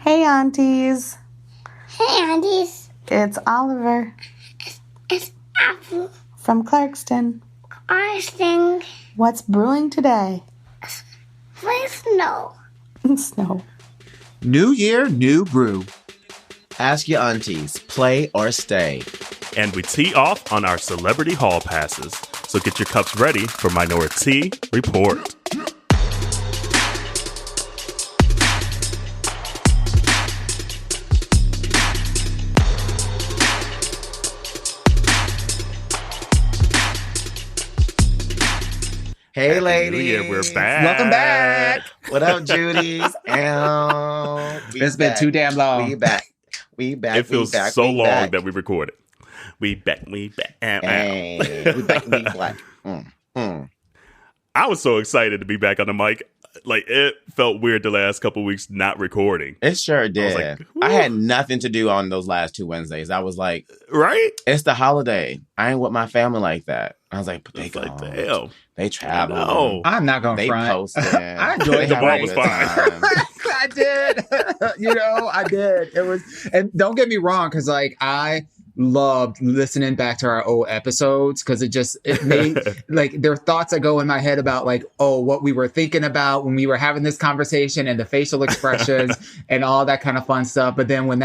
Hey, aunties. Hey, aunties. It's Oliver. It's Apple. From Clarkston. I think. What's brewing today? With snow. Snow. New year, new brew. Ask your aunties, play or stay. And we tee off on our celebrity hall passes. So get your cups ready for Minority Report. Hey, ladies. Yeah, we're back. Welcome back. What up, Judies? It's been too damn long. We back. It feels so long that we recorded. We back. Hey, we back. I was so excited to be back on the mic. Like, it felt weird the last couple of weeks not recording. It sure did. Like, I had nothing to do on those last 2 Wednesdays. I was like, right? It's the holiday. I ain't with my family like that. I was like, but they like, damn. They travel. No. I'm not going to front. Posted. I enjoyed The the ball was fine. I did. I did. It was, and don't get me wrong, because like I loved listening back to our old episodes because it made like there are thoughts that go in my head about like, oh, what we were thinking about when we were having this conversation and the facial expressions and all that kind of fun stuff. But then when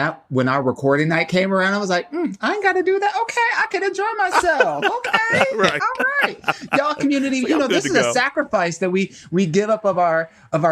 our recording night came around, I was like, I ain't got to do that. Okay, I can enjoy myself. Okay, right. All right, y'all community. Like, this is a sacrifice that we give up of our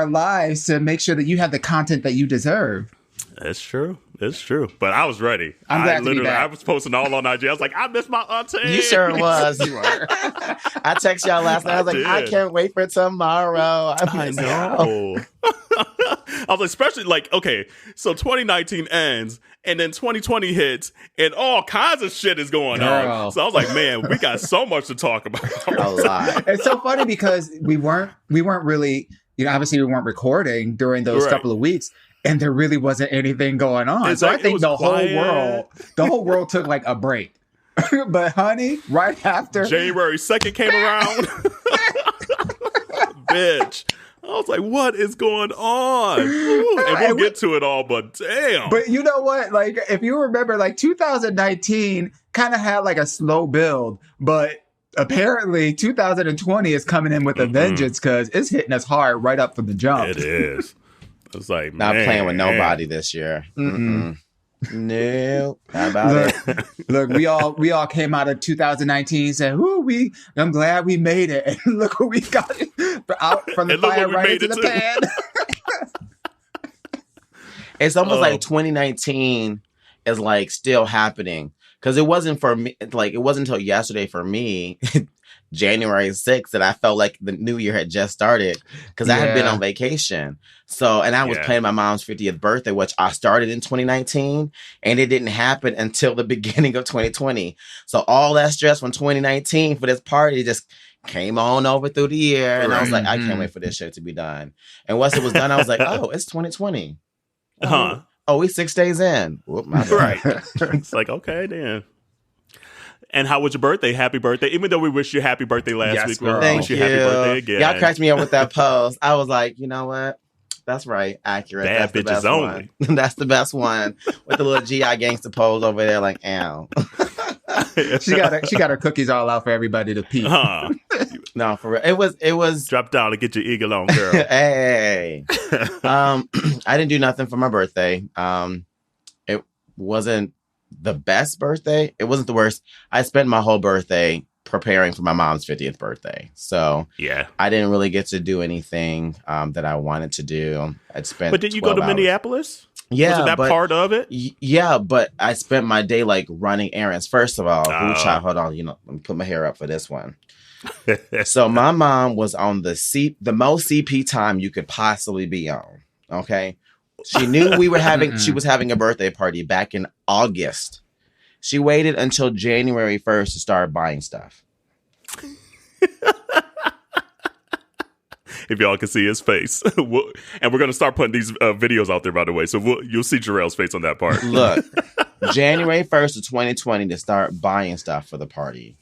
lives to make sure that you have the content that you deserve. It's true. It's true. But I was ready. I'm glad to be back. I was posting all on IG. I was like, I miss my auntie. You sure was. You were. I texted y'all last night. I was like, I can't wait for tomorrow. I know. I was like, especially like, okay, so 2019 ends and then 2020 hits and all kinds of shit is going on. So I was like, man, we got so much to talk about. A lot. It's so funny because we weren't really, obviously we weren't recording during those couple of weeks. And there really wasn't anything going on. So I think the whole world took like a break. But honey, right after January 2nd came around, bitch, I was like, what is going on? Ooh, and we'll get to it all, but damn. But you know what? Like, if you remember, like 2019 kind of had like a slow build, but apparently 2020 is coming in with a vengeance because it's hitting us hard right up from the jump. It is. It's like, not playing with nobody this year. No, not about it. Look, we all came out of 2019 and said, I'm glad we made it. And look what we got out from the fire right into the pan. It's almost like 2019 is like still happening. Because it wasn't for me, like it wasn't until yesterday for me, January 6th, that I felt like the new year had just started because I had been on vacation. So, and I was planning my mom's 50th birthday, which I started in 2019, and it didn't happen until the beginning of 2020. So all that stress from 2019 for this party just came on over through the year. And I was like, I can't wait for this shit to be done. And once it was done, I was like, oh, it's 2020. Huh. Oh, we 6 days in. Whoop, my bad. Right. It's like, okay, then. And how was your birthday? Happy birthday. Even though we wished you happy birthday last week, we wish you happy birthday again. Y'all cracked me up with that post. I was like, you know what? That's right. Accurate. Bad That's bitches only. That's the best one. With the little GI gangster pose over there, like, ow. She got her cookies all out for everybody to peek. No, for real. It was drop down and get your eagle on, girl. Hey. I didn't do nothing for my birthday. It wasn't the best birthday. It wasn't the worst. I spent my whole birthday preparing for my mom's 50th birthday. So I didn't really get to do anything that I wanted to do. But did you go to Minneapolis? Yeah. Was that part of it? Yeah, but I spent my day like running errands. First of all, hold on, let me put my hair up for this one. So my mom was on the most CP time you could possibly be on. Okay. She knew she was having a birthday party back in August. She waited until January 1st to start buying stuff. If y'all can see his face. And we're going to start putting these videos out there, by the way. So you'll see Jerrell's face on that part. Look, January 1st of 2020 to start buying stuff for the party.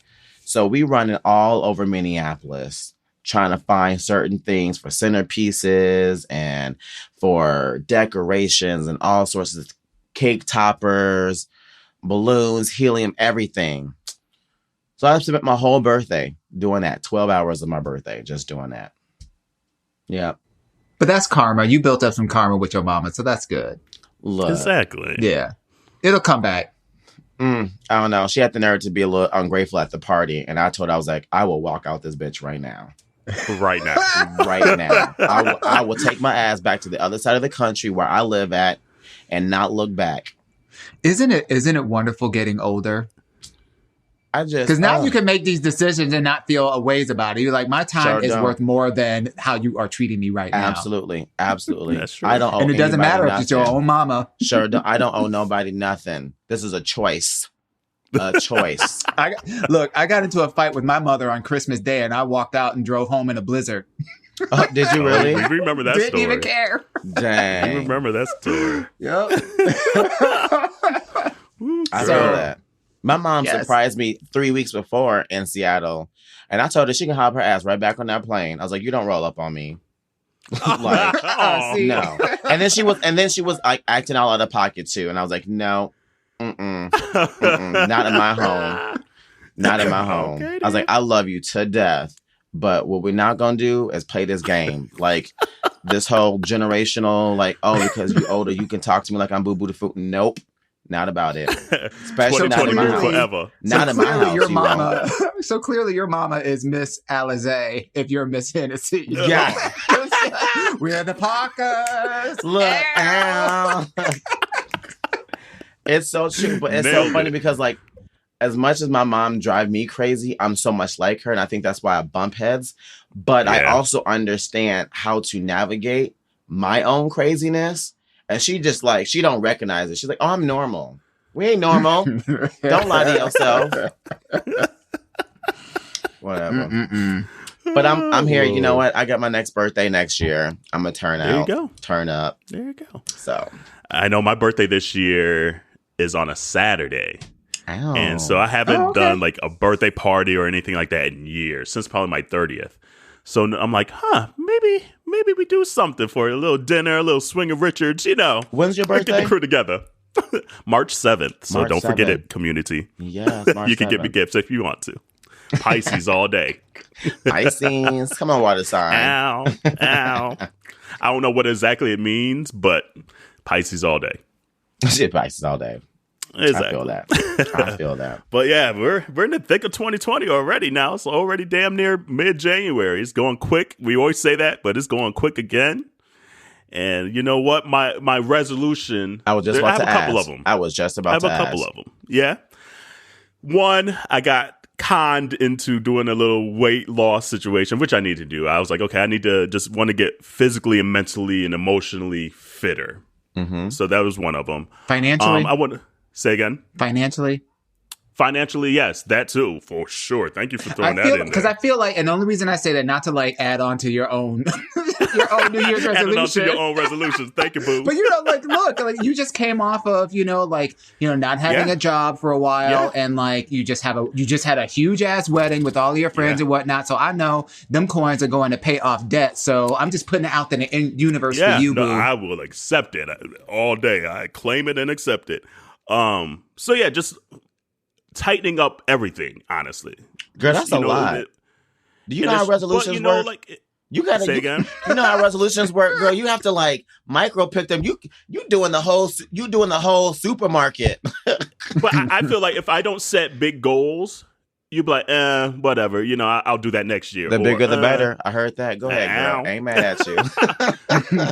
So we run it all over Minneapolis, trying to find certain things for centerpieces and for decorations and all sorts of cake toppers, balloons, helium, everything. So I spent my whole birthday doing that. 12 hours of my birthday, just doing that. Yeah. But that's karma. You built up some karma with your mama, so that's good. Look. Exactly. Yeah. It'll come back. I don't know. She had the nerve to be a little ungrateful at the party. And I told her, I was like, I will walk out this bitch right now. Right now. Right now. I will take my ass back to the other side of the country where I live at and not look back. Isn't it wonderful getting older? Because now you can make these decisions and not feel a ways about it. You're like, my time is worth more than how you are treating me right now. Absolutely. That's true. I don't owe and it doesn't matter if it's your own mama. I don't owe nobody nothing. This is a choice. A choice. I got into a fight with my mother on Christmas Day, and I walked out and drove home in a blizzard. Oh, did you really? We remember that Didn't story. even care. Dang. We remember that story. Yep. I feel that. My mom surprised me 3 weeks before in Seattle, and I told her she can hop her ass right back on that plane. I was like, "You don't roll up on me." Like, no. And then she was like acting all out of pocket too, and I was like, "No, not in my home, not in my home." Okay, I was like, "I love you to death, but what we're not gonna do is play this game, like this whole generational, like, oh, because you're older, you can talk to me like I'm boo boo the food. Nope." Not about it. Especially not in my house. Forever. Not in my house. Your mama, so clearly your mama is Miss Alizé if you're Miss Hennessy. Yeah. We're the Parkers. Look. It's so true, but it's so funny because, like, as much as my mom drive me crazy, I'm so much like her, and I think that's why I bump heads. But I also understand how to navigate my own craziness. And she just like, she don't recognize it. She's like, oh, I'm normal. We ain't normal. Don't lie to yourself. Whatever. But I'm here. You know what? I got my next birthday next year. I'm going to turn out. There you go. Turn up. There you go. So. I know my birthday this year is on a Saturday. Ow. And so I haven't done like a birthday party or anything like that in years, since probably my 30th. So I'm like, maybe we do something for a little dinner, a little swing of Richards, you know. When's your birthday? Get the crew together. March 7th. So March don't forget 7th. it, community. Yes, March You can 7th. give me gifts if you want to. Pisces all day. Pisces. Come on, water sign. Ow. I don't know what exactly it means, but Pisces all day. Shit, Pisces all day. Exactly. I feel that. But yeah, we're in the thick of 2020 already now. It's already damn near mid-January. It's going quick. We always say that, but it's going quick again. And you know what? My resolution. I was just about to ask. I have a couple of them. I was just about to ask. I have a couple of them. Yeah. One, I got conned into doing a little weight loss situation, which I need to do. I was like, okay, I need to just want to get physically and mentally and emotionally fitter. Mm-hmm. So that was one of them. Financially? I want to say again. Financially, yes, that too, for sure. Thank you for throwing that in there. Because I feel like, and the only reason I say that, not to like add on to your own New Year's resolution. Adding on to your own resolutions. Thank you, boo. But you know, like, look, like you just came off of, not having a job for a while, and like you just had a huge ass wedding with all of your friends and whatnot. So I know them coins are going to pay off debt. So I'm just putting it out in the universe for you, boo. I will accept it all day. I claim it and accept it. So yeah, just tightening up everything, honestly. Girl, that's a lot. Do you know how resolutions work? Like, you gotta say again. You know how resolutions work, girl. You have to like micro pick them. You doing the whole supermarket. But I feel like if I don't set big goals, you'd be like, whatever. You know, I'll do that next year. The bigger, the better. I heard that. Go ahead, girl. I ain't mad at you.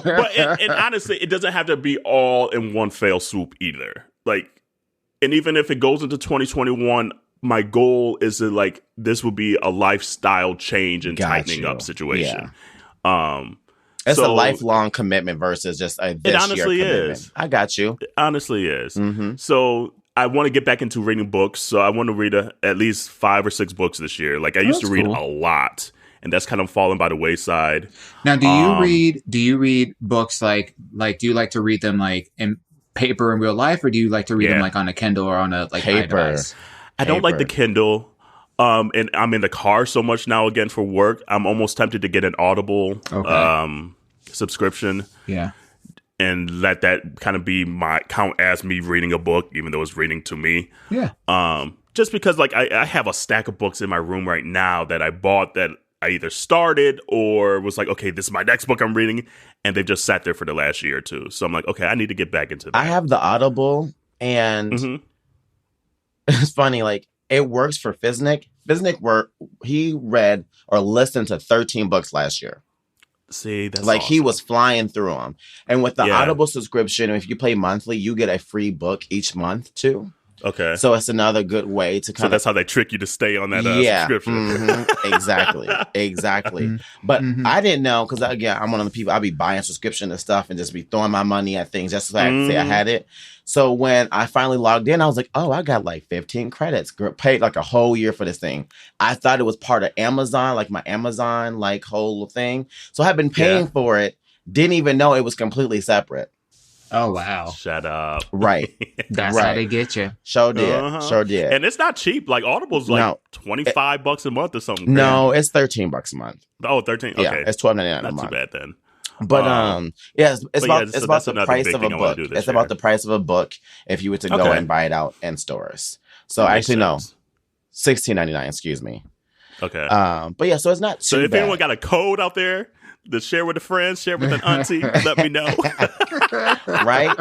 But and honestly, it doesn't have to be all in one fell swoop either. Like, and even if it goes into 2021, my goal is to like this would be a lifestyle change and tightening up situation. Yeah. It's a lifelong commitment versus just a this it honestly year commitment. Is. I got you. It honestly is. Mm-hmm. So I want to get back into reading books. So I want to read at least 5 or 6 books this year. Like I used to read a lot, and that's kind of fallen by the wayside. Now, do you read books like do you like to read them like in paper in real life, or do you like to read them like on a Kindle or on a like paper? iDevice? I don't like the Kindle. And I'm in the car so much now again for work. I'm almost tempted to get an Audible subscription. Yeah. And let that kind of be my count as me reading a book, even though it's reading to me. Yeah. Just because like I have a stack of books in my room right now that I bought that I either started or was like, okay, this is my next book I'm reading. And they've just sat there for the last year or two. So I'm like, okay, I need to get back into that. I have the Audible, and it's funny, like, it works for Fiznik. Fiznik he read or listened to 13 books last year. See, that's like awesome. He was flying through them. And with the Audible subscription, if you pay monthly, you get a free book each month too. Okay. So it's another good way to kind of... So that's how they trick you to stay on that subscription. Exactly. But I didn't know, because again, I'm one of the people, I'll be buying subscription and stuff and just be throwing my money at things just so I can say I had it. So when I finally logged in, I was like, oh, I got like 15 credits. Paid like a whole year for this thing. I thought it was part of Amazon, like my Amazon like whole thing. So I've been paying for it. Didn't even know it was completely separate. Oh, wow. Shut up. Right. That's how they get you. Sure did. Sure did. And it's not cheap. Like Audible's like $25 a month or something. No, it's $13 a month. Oh, 13. Okay. Yeah, it's $12.99 a month. Not too bad then. But it's about the price of a book. It's about the price of a book if you were to go and buy it out in stores. So actually, no, $16.99. Excuse me. Okay. But yeah, so it's not too So if bad. anyone got a code out there to share with a friend, share with an auntie, let me know. Right.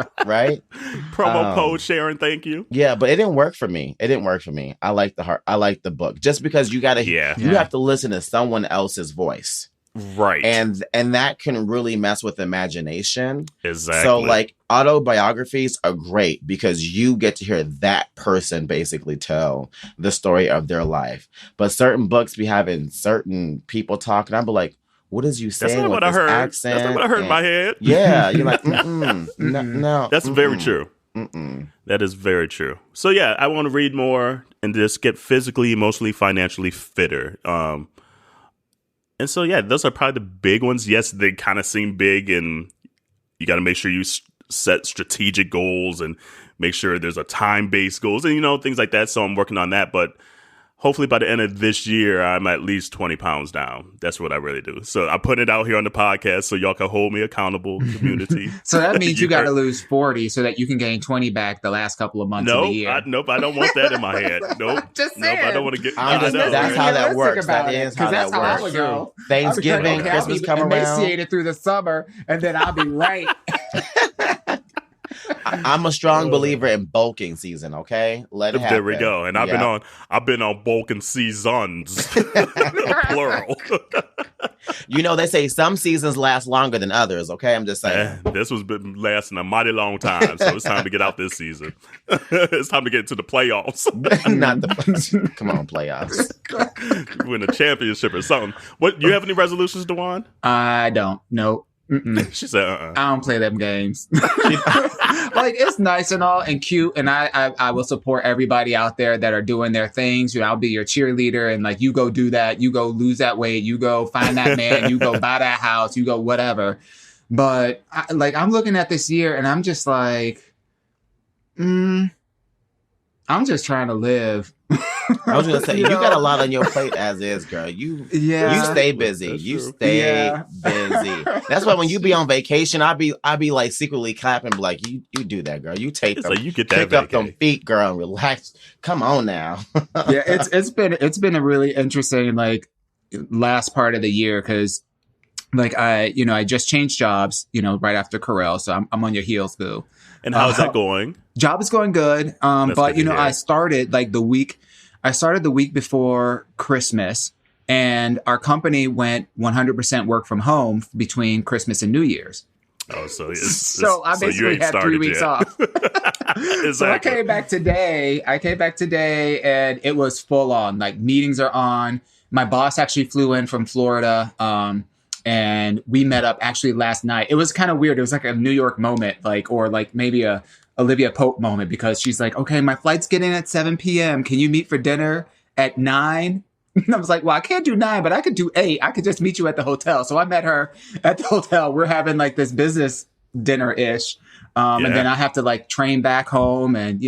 Promo code Sharon, thank you. Yeah, but it didn't work for me. I like the book just because you gotta you have to listen to someone else's voice. Right. And that can really mess with imagination. Exactly. So like autobiographies are great because you get to hear that person basically tell the story of their life. But certain books be having certain people talking. I'll be like, what is you saying? That's not what I heard. Accent? That's not what I heard in my head. Yeah. You're like, no. That's very true. That is very true. So yeah, I want to read more and just get physically, emotionally, financially fitter. And so, yeah, those are probably the big ones. Yes, they kind of seem big, and you got to make sure you set strategic goals and make sure there's a time-based goals and, things like that. So I'm working on that. But hopefully by the end of this year, I'm at least 20 pounds down. That's what I really do. So I put it out here on the podcast so y'all can hold me accountable, community. So that means you got to lose 40 so that you can gain 20 back the last couple of months of the year. Nope, I don't want that in my head. Nope. Just saying. Nope, I don't want to get... That's how that works. That is how that I works. would go. Thanksgiving, Christmas come around. Emaciated through the summer, and then I'll be right. I'm a strong believer in bulking season. Okay, let it happen. There we go. And I've been on bulking seasons, plural. They say some seasons last longer than others. Okay, I'm just saying. This was been lasting a mighty long time, so it's time to get out this season. It's time to get into the playoffs. Come on, playoffs. Win a championship or something. What? You have any resolutions, Dawon? I don't. Nope. She said, I don't play them games. Like, it's nice and all and cute, and I will support everybody out there that are doing their things. I'll be your cheerleader, and like, you go do that, you go lose that weight, you go find that man, you go buy that house, you go whatever. But I'm looking at this year, and I'm just like, I'm just trying to live. I was gonna say, you got a lot on your plate as is, girl. You stay busy. You stay busy. That's why when you be on vacation, I be like secretly clapping, like, you do that, girl. You take them. Like you get that pick up them feet, girl, and relax. Come on now. Yeah, it's been a really interesting like last part of the year because like I just changed jobs, right after Kerel, so I'm on your heels, boo. And how's that going? Job is going good. But I started the week before Christmas, and our company went 100% work from home between Christmas and New Year's. Oh, so I basically had 3 weeks off. Exactly. So I came back today, and it was full on. Like, meetings are on. My boss actually flew in from Florida, and we met up actually last night. It was kind of weird. It was like a New York moment, or maybe a Olivia Pope moment, because she's like, okay, my flight's getting at 7 p.m. Can you meet for dinner at 9? And I was like, well, I can't do 9, but I could do 8. I could just meet you at the hotel. So I met her at the hotel. We're having like this business dinner-ish. And then I have to like train back home. And,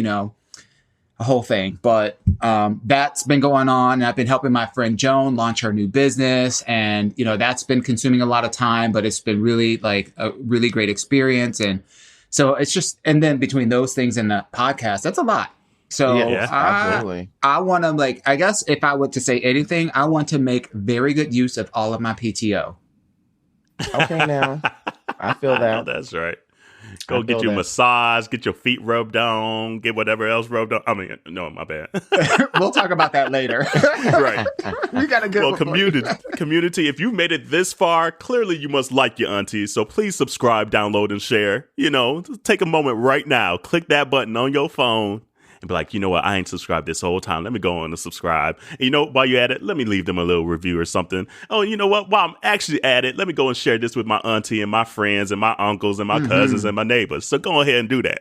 a whole thing. But that's been going on. And I've been helping my friend Joan launch her new business. And, that's been consuming a lot of time, but it's been really like a really great experience. And so it's just, and then between those things and the podcast, that's a lot. So absolutely. I want to I guess if I were to say anything, I want to make very good use of all of my PTO. Okay, now I feel that. That's right. Go get your massage, get your feet rubbed on, get whatever else rubbed on. I mean, no, my bad. We'll talk about that later. Right. We got a good community, if you made it this far, clearly you must like your aunties. So please subscribe, download, and share. Take a moment right now. Click that button on your phone. And be like, you know what? I ain't subscribed this whole time. Let me go on and subscribe. And while you're at it, let me leave them a little review or something. Oh, you know what? While I'm actually at it, let me go and share this with my auntie and my friends and my uncles and my cousins and my neighbors. So go ahead and do that.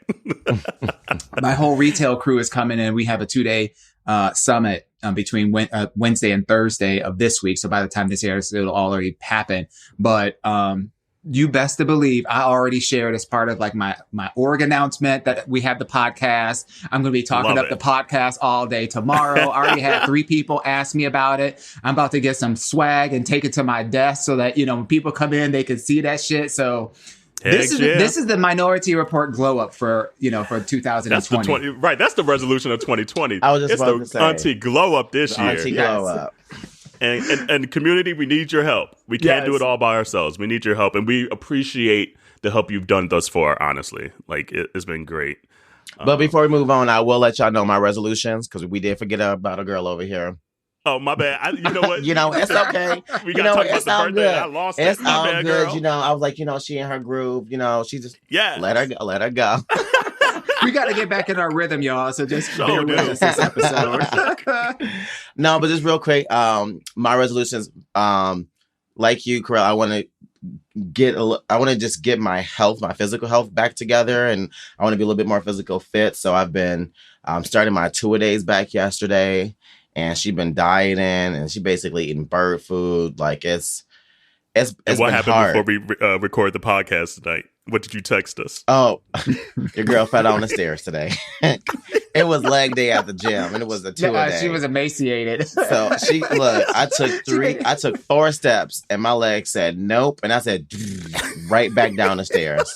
My whole retail crew is coming in. We have a 2-day summit between Wednesday and Thursday of this week. So by the time this airs, it'll already happen. But you best to believe I already shared as part of my org announcement that we have the podcast. I'm going to be talking up the podcast all day tomorrow. I already had 3 people ask me about it. I'm about to get some swag and take it to my desk so that, when people come in, they can see that shit. So this is the Minority Report glow up for 2020. That's the right. That's the resolution of 2020. I was just about to say, auntie glow up this year. Auntie glow up. And community, we need your help. We can't do it all by ourselves. We need your help, and we appreciate the help you've done thus far. Honestly, it's been great. But before we move on, I will let y'all know my resolutions because we did forget about a girl over here. Oh, my bad. You know what? It's okay. We got to talk about the birthday. Good. I lost it. It's my all bad, good. girl. I was like, she in her groove. She just let her go. We got to get back in our rhythm, y'all. So just bear with us this episode. No, but just real quick, my resolutions, like you, Kerel, I want to just get my physical health back together, and I want to be a little bit more physical fit. So I've been starting my 2-a-days back yesterday, and she's been dieting, and she basically eating bird food. It's what been happened hard. before we record the podcast tonight? What did you text us? Oh, your girl fell down the stairs today. It was leg day at the gym, and it was a 2-a-day. She was emaciated. So I took 4 steps, and my leg said nope, and I said right back down the stairs.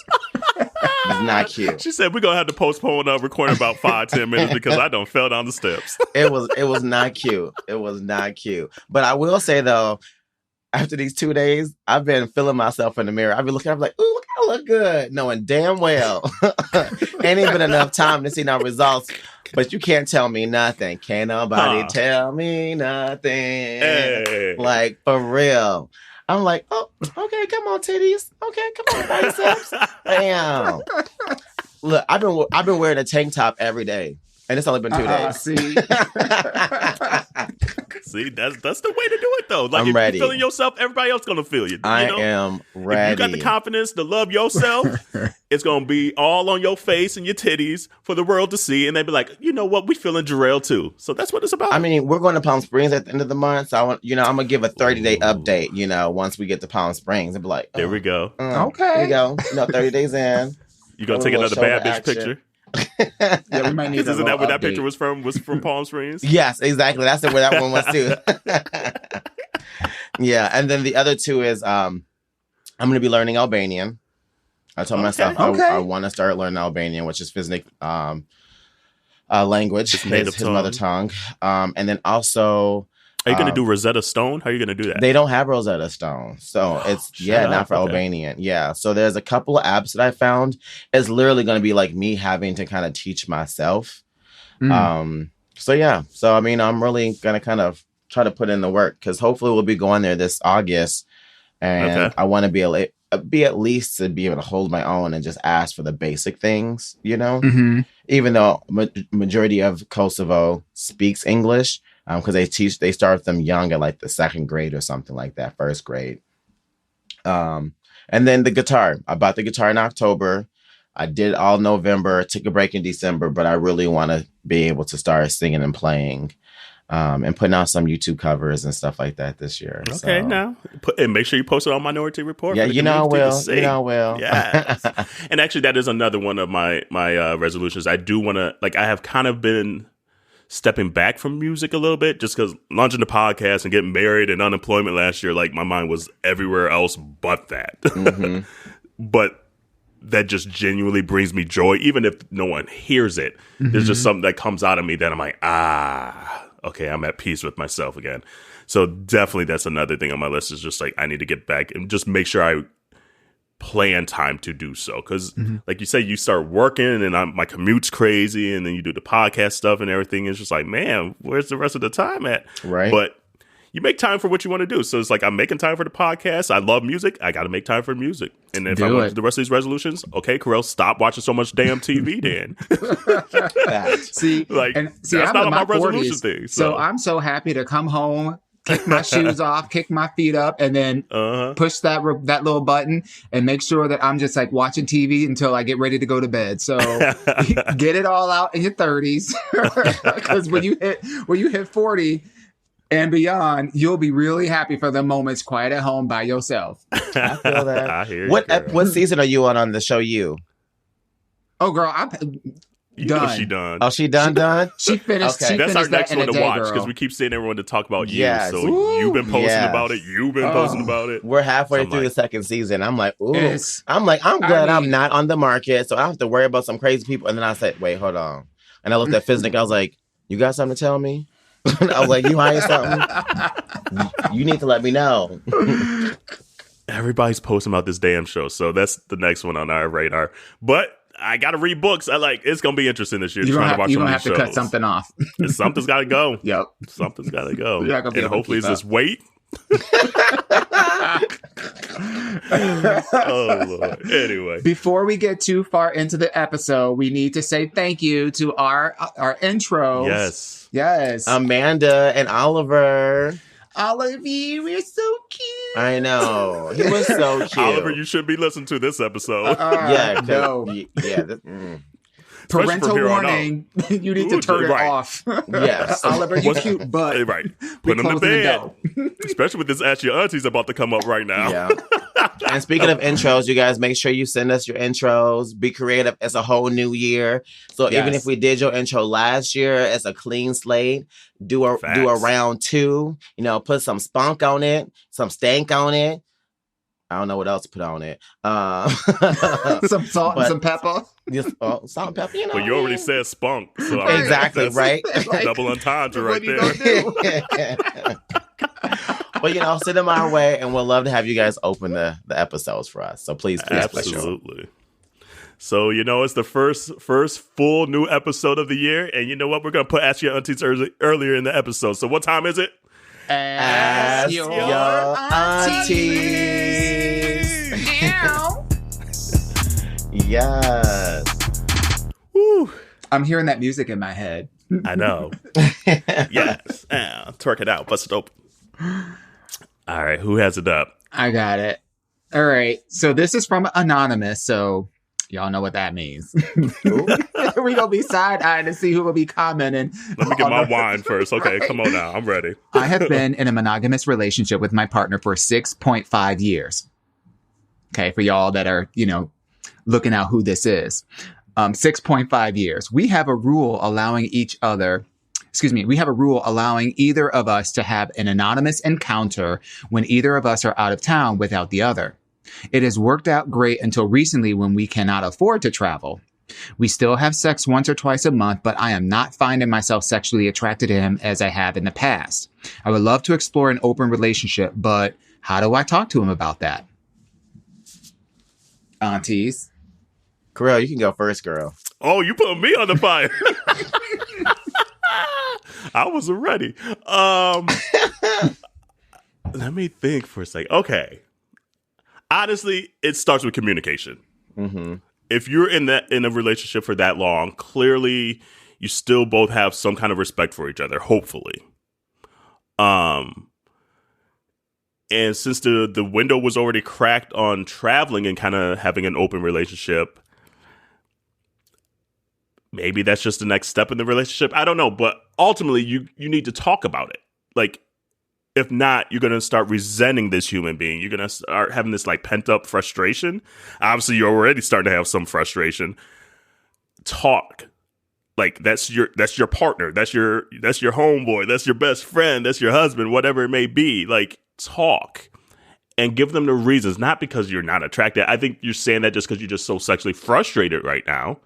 It's not cute. She said we're gonna have to postpone recording about 5-10 minutes because I done fell down the steps. It was not cute. It was not cute. But I will say though, after these 2 days, I've been feeling myself in the mirror. I've been looking, I'm like, ooh, look, I look good. Knowing damn well ain't even enough time to see no results. But you can't tell me nothing. Can't nobody tell me nothing. Hey. For real. I'm like, oh, okay, come on, titties. Okay, come on, biceps. Damn. Look, I've been wearing a tank top every day. And it's only been 2 days. See, that's the way to do it, though. I'm if ready. You're feeling yourself, everybody else gonna feel you. I am ready. If you got the confidence to love yourself, it's gonna be all on your face and your titties for the world to see, and they be like, you know what, we feeling Jerrell too. So that's what it's about. I mean, we're going to Palm Springs at the end of the month, so I'm gonna give a 30-day update. Once we get to Palm Springs, and be like, there we go. Okay, here we go. 30 days in. You gonna take another bad bitch picture? Yeah, we might need. Isn't that what that picture was from? Was from Palm Springs? Yes, exactly. That's where that one was too. Yeah, and then the other 2 is I'm going to be learning Albanian. I told myself I want to start learning Albanian, which is Fisnik language, his mother tongue. And then also, are you going to do Rosetta Stone? How are you going to do that? They don't have Rosetta Stone, so it's not for Albanian. Yeah, so there's a couple of apps that I found. It's literally going to be like me having to kind of teach myself. So I mean, I'm really going to kind of try to put in the work because hopefully we'll be going there this August, and I want to be at least to be able to hold my own and just ask for the basic things, even though majority of Kosovo speaks English. Because they start them young at the 2nd grade or something like that, 1st grade. And then the guitar. I bought the guitar in October. I did all November, took a break in December, but I really want to be able to start singing and playing and putting out some YouTube covers and stuff like that this year. Okay, now. And make sure you post it on Minority Report. Yeah, you know I will. Yes. And actually, that is another one of my resolutions. I do want to, I have kind of been stepping back from music a little bit, just because launching the podcast and getting married and unemployment last year, like my mind was everywhere else but that. Mm-hmm. But that just genuinely brings me joy, even if no one hears it. Mm-hmm. There's just something that comes out of me that I'm like, okay, I'm at peace with myself again. So definitely that's another thing on my list, is just like, I need to get back and just make sure I plan time to do so. Because like you say, you start working and my commute's crazy, and then you do the podcast stuff and everything. It's just like, man, where's the rest of the time at? Right. But you make time for what you want to do. So it's like, I'm making time for the podcast. I love music. I got to make time for music. And if I want the rest of these resolutions, okay, Kerel, stop watching so much damn TV then. That's I'm not in my resolution 40s, thing. So I'm so happy to come home, kick my shoes off, kick my feet up, and then push that little button and make sure that I'm just like watching TV until I get ready to go to bed. So get it all out in your 30s, because when you hit 40 and beyond, you'll be really happy for the moments quiet at home by yourself. I feel that. I hear you, what season are you on the show? You? Oh, girl, I'm done. She done. Oh, she done? She finished. Okay. She That's our finished next that one in to a day, watch, because girl. we keep saying everyone to talk about you. Yes. So Woo. you've been posting Yes. about it. You've been posting about it. We're halfway So through the second season. I'm like, ooh. Yes. I'm like, I'm glad I I'm mean- not on the market, so I don't have to worry about some crazy people. And then I said, wait, hold on. And I looked at Fiznik. I was like, you got something to tell me? I was like, you hired something? You need to let me know. Everybody's posting about this damn show, so that's the next one on our radar. But I got to read books. It's going to be interesting this year. You trying to watch don't some of have these to shows. cut something off. Something's got to go. Yep. Something's got to go. You're not gonna be And able to hopefully keep it's up. this weight. Oh, Lord. Anyway. Before we get too far into the episode, we need to say thank you to our intros. Yes. Amanda and Oliver. All of you, we're so cute. I know. He was so cute. Oliver, you should be listening to this episode. Yeah. No. Yeah. Especially Parental from here on warning. You need to turn it Right. off. Yes. Oliver, you cute, but Right. we Put him to closing the bed. door. Especially with this Ask Your Aunties about to come up right now. Yeah. And speaking of intros, you guys make sure you send us your intros. Be creative. It's a whole new year. So even if we did your intro last year, it's a clean slate. Do a round two. Put some spunk on it, some stank on it. I don't know what else to put on it. Some salt and some pepper. Just salt and pepper. But you already said spunk. So Exactly, that's right? Double entendre right What you there. gonna do? But send them our way, and we'll love to have you guys open the episodes for us. So please. Absolutely. So, it's the first full new episode of the year. And you know what? We're going to put Ask Your Aunties earlier in the episode. So what time is it? Ask your aunties. Yes. Woo. I'm hearing that music in my head. I know. Yes. Twerk it out. Bust it open. All right. Who has it up? I got it. All right. So this is from Anonymous. So y'all know what that means. We're going to be side-eyeing to see who will be commenting. Let me get my wine first. Okay. Come on now. I'm ready. I have been in a monogamous relationship with my partner for 6.5 years. Okay. For y'all that are, looking out who this is. 6.5 years. We have a rule allowing either of us to have an anonymous encounter when either of us are out of town without the other. It has worked out great until recently when we cannot afford to travel. We still have sex once or twice a month, but I am not finding myself sexually attracted to him as I have in the past. I would love to explore an open relationship, but how do I talk to him about that? Aunties. Kerel, you can go first, girl. Oh, you put me on the fire. I wasn't ready. Let me think for a second. Okay. Honestly, it starts with communication. Mm-hmm. If you're in a relationship for that long, clearly you still both have some kind of respect for each other, hopefully. And since the window was already cracked on traveling and kind of having an open relationship, maybe that's just the next step in the relationship. I don't know. But ultimately, you need to talk about it. Like, if not, you're going to start resenting this human being. You're going to start having this like pent up frustration. Obviously, you're already starting to have some frustration. Talk. like that's your partner, that's your homeboy, that's your best friend, that's your husband, whatever it may be. Like, talk and give them the reasons, not because you're not attracted. I think you're saying that just because you're just so sexually frustrated right now.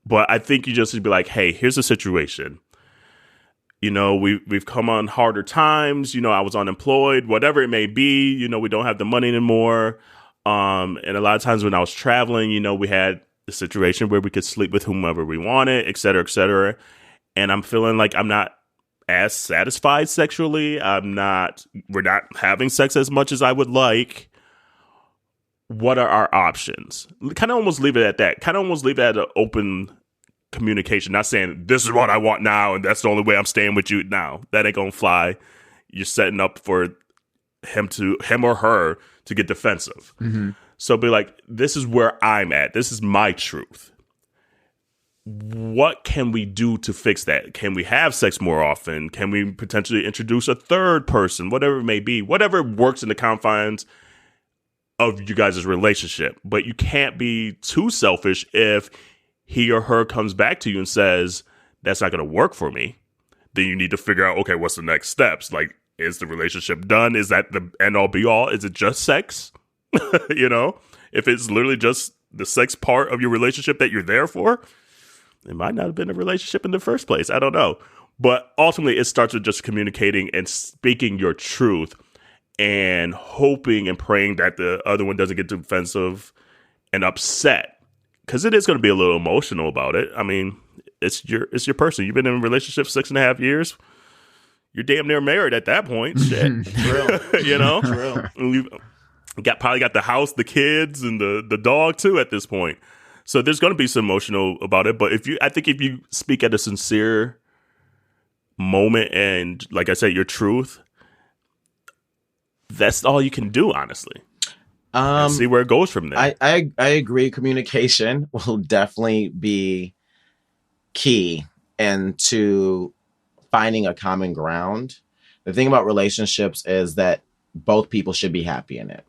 But I think you just should be like, hey, here's the situation. You know, we've come on harder times. You know, I was unemployed, whatever it may be. You know, we don't have the money anymore. And a lot of times when I was traveling, you know, we had the situation where we could sleep with whomever we wanted, et cetera, et cetera. And I'm feeling like I'm not as satisfied sexually. We're not having sex as much as I would like. What are our options? Kind of almost leave it at that. Kind of almost leave it at an open communication. Not saying this is what I want now and that's the only way I'm staying with you now. That ain't gonna fly. You're setting up for him or her to get defensive. Mm-hmm. So be like, this is where I'm at. This is my truth. What can we do to fix that? Can we have sex more often? Can we potentially introduce a third person? Whatever it may be. Whatever works in the confines of you guys' relationship. But you can't be too selfish if he or her comes back to you and says, that's not going to work for me. Then you need to figure out, okay, what's the next steps? Like, is the relationship done? Is that the end all be all? Is it just sex? You know, if it's literally just the sex part of your relationship that you're there for, it might not have been a relationship in the first place. I don't know. But ultimately, it starts with just communicating and speaking your truth and hoping and praying that the other one doesn't get defensive and upset. Because it is going to be a little emotional about it. I mean, it's your person. You've been in a relationship 6.5 years. You're damn near married at that point. Shit. You know? You probably got the house, the kids, and the dog, too, at this point. So there's going to be some emotional about it. But I think if you speak at a sincere moment and, like I said, your truth, that's all you can do, honestly. And see where it goes from there. I agree. Communication will definitely be key into finding a common ground. The thing about relationships is that both people should be happy in it.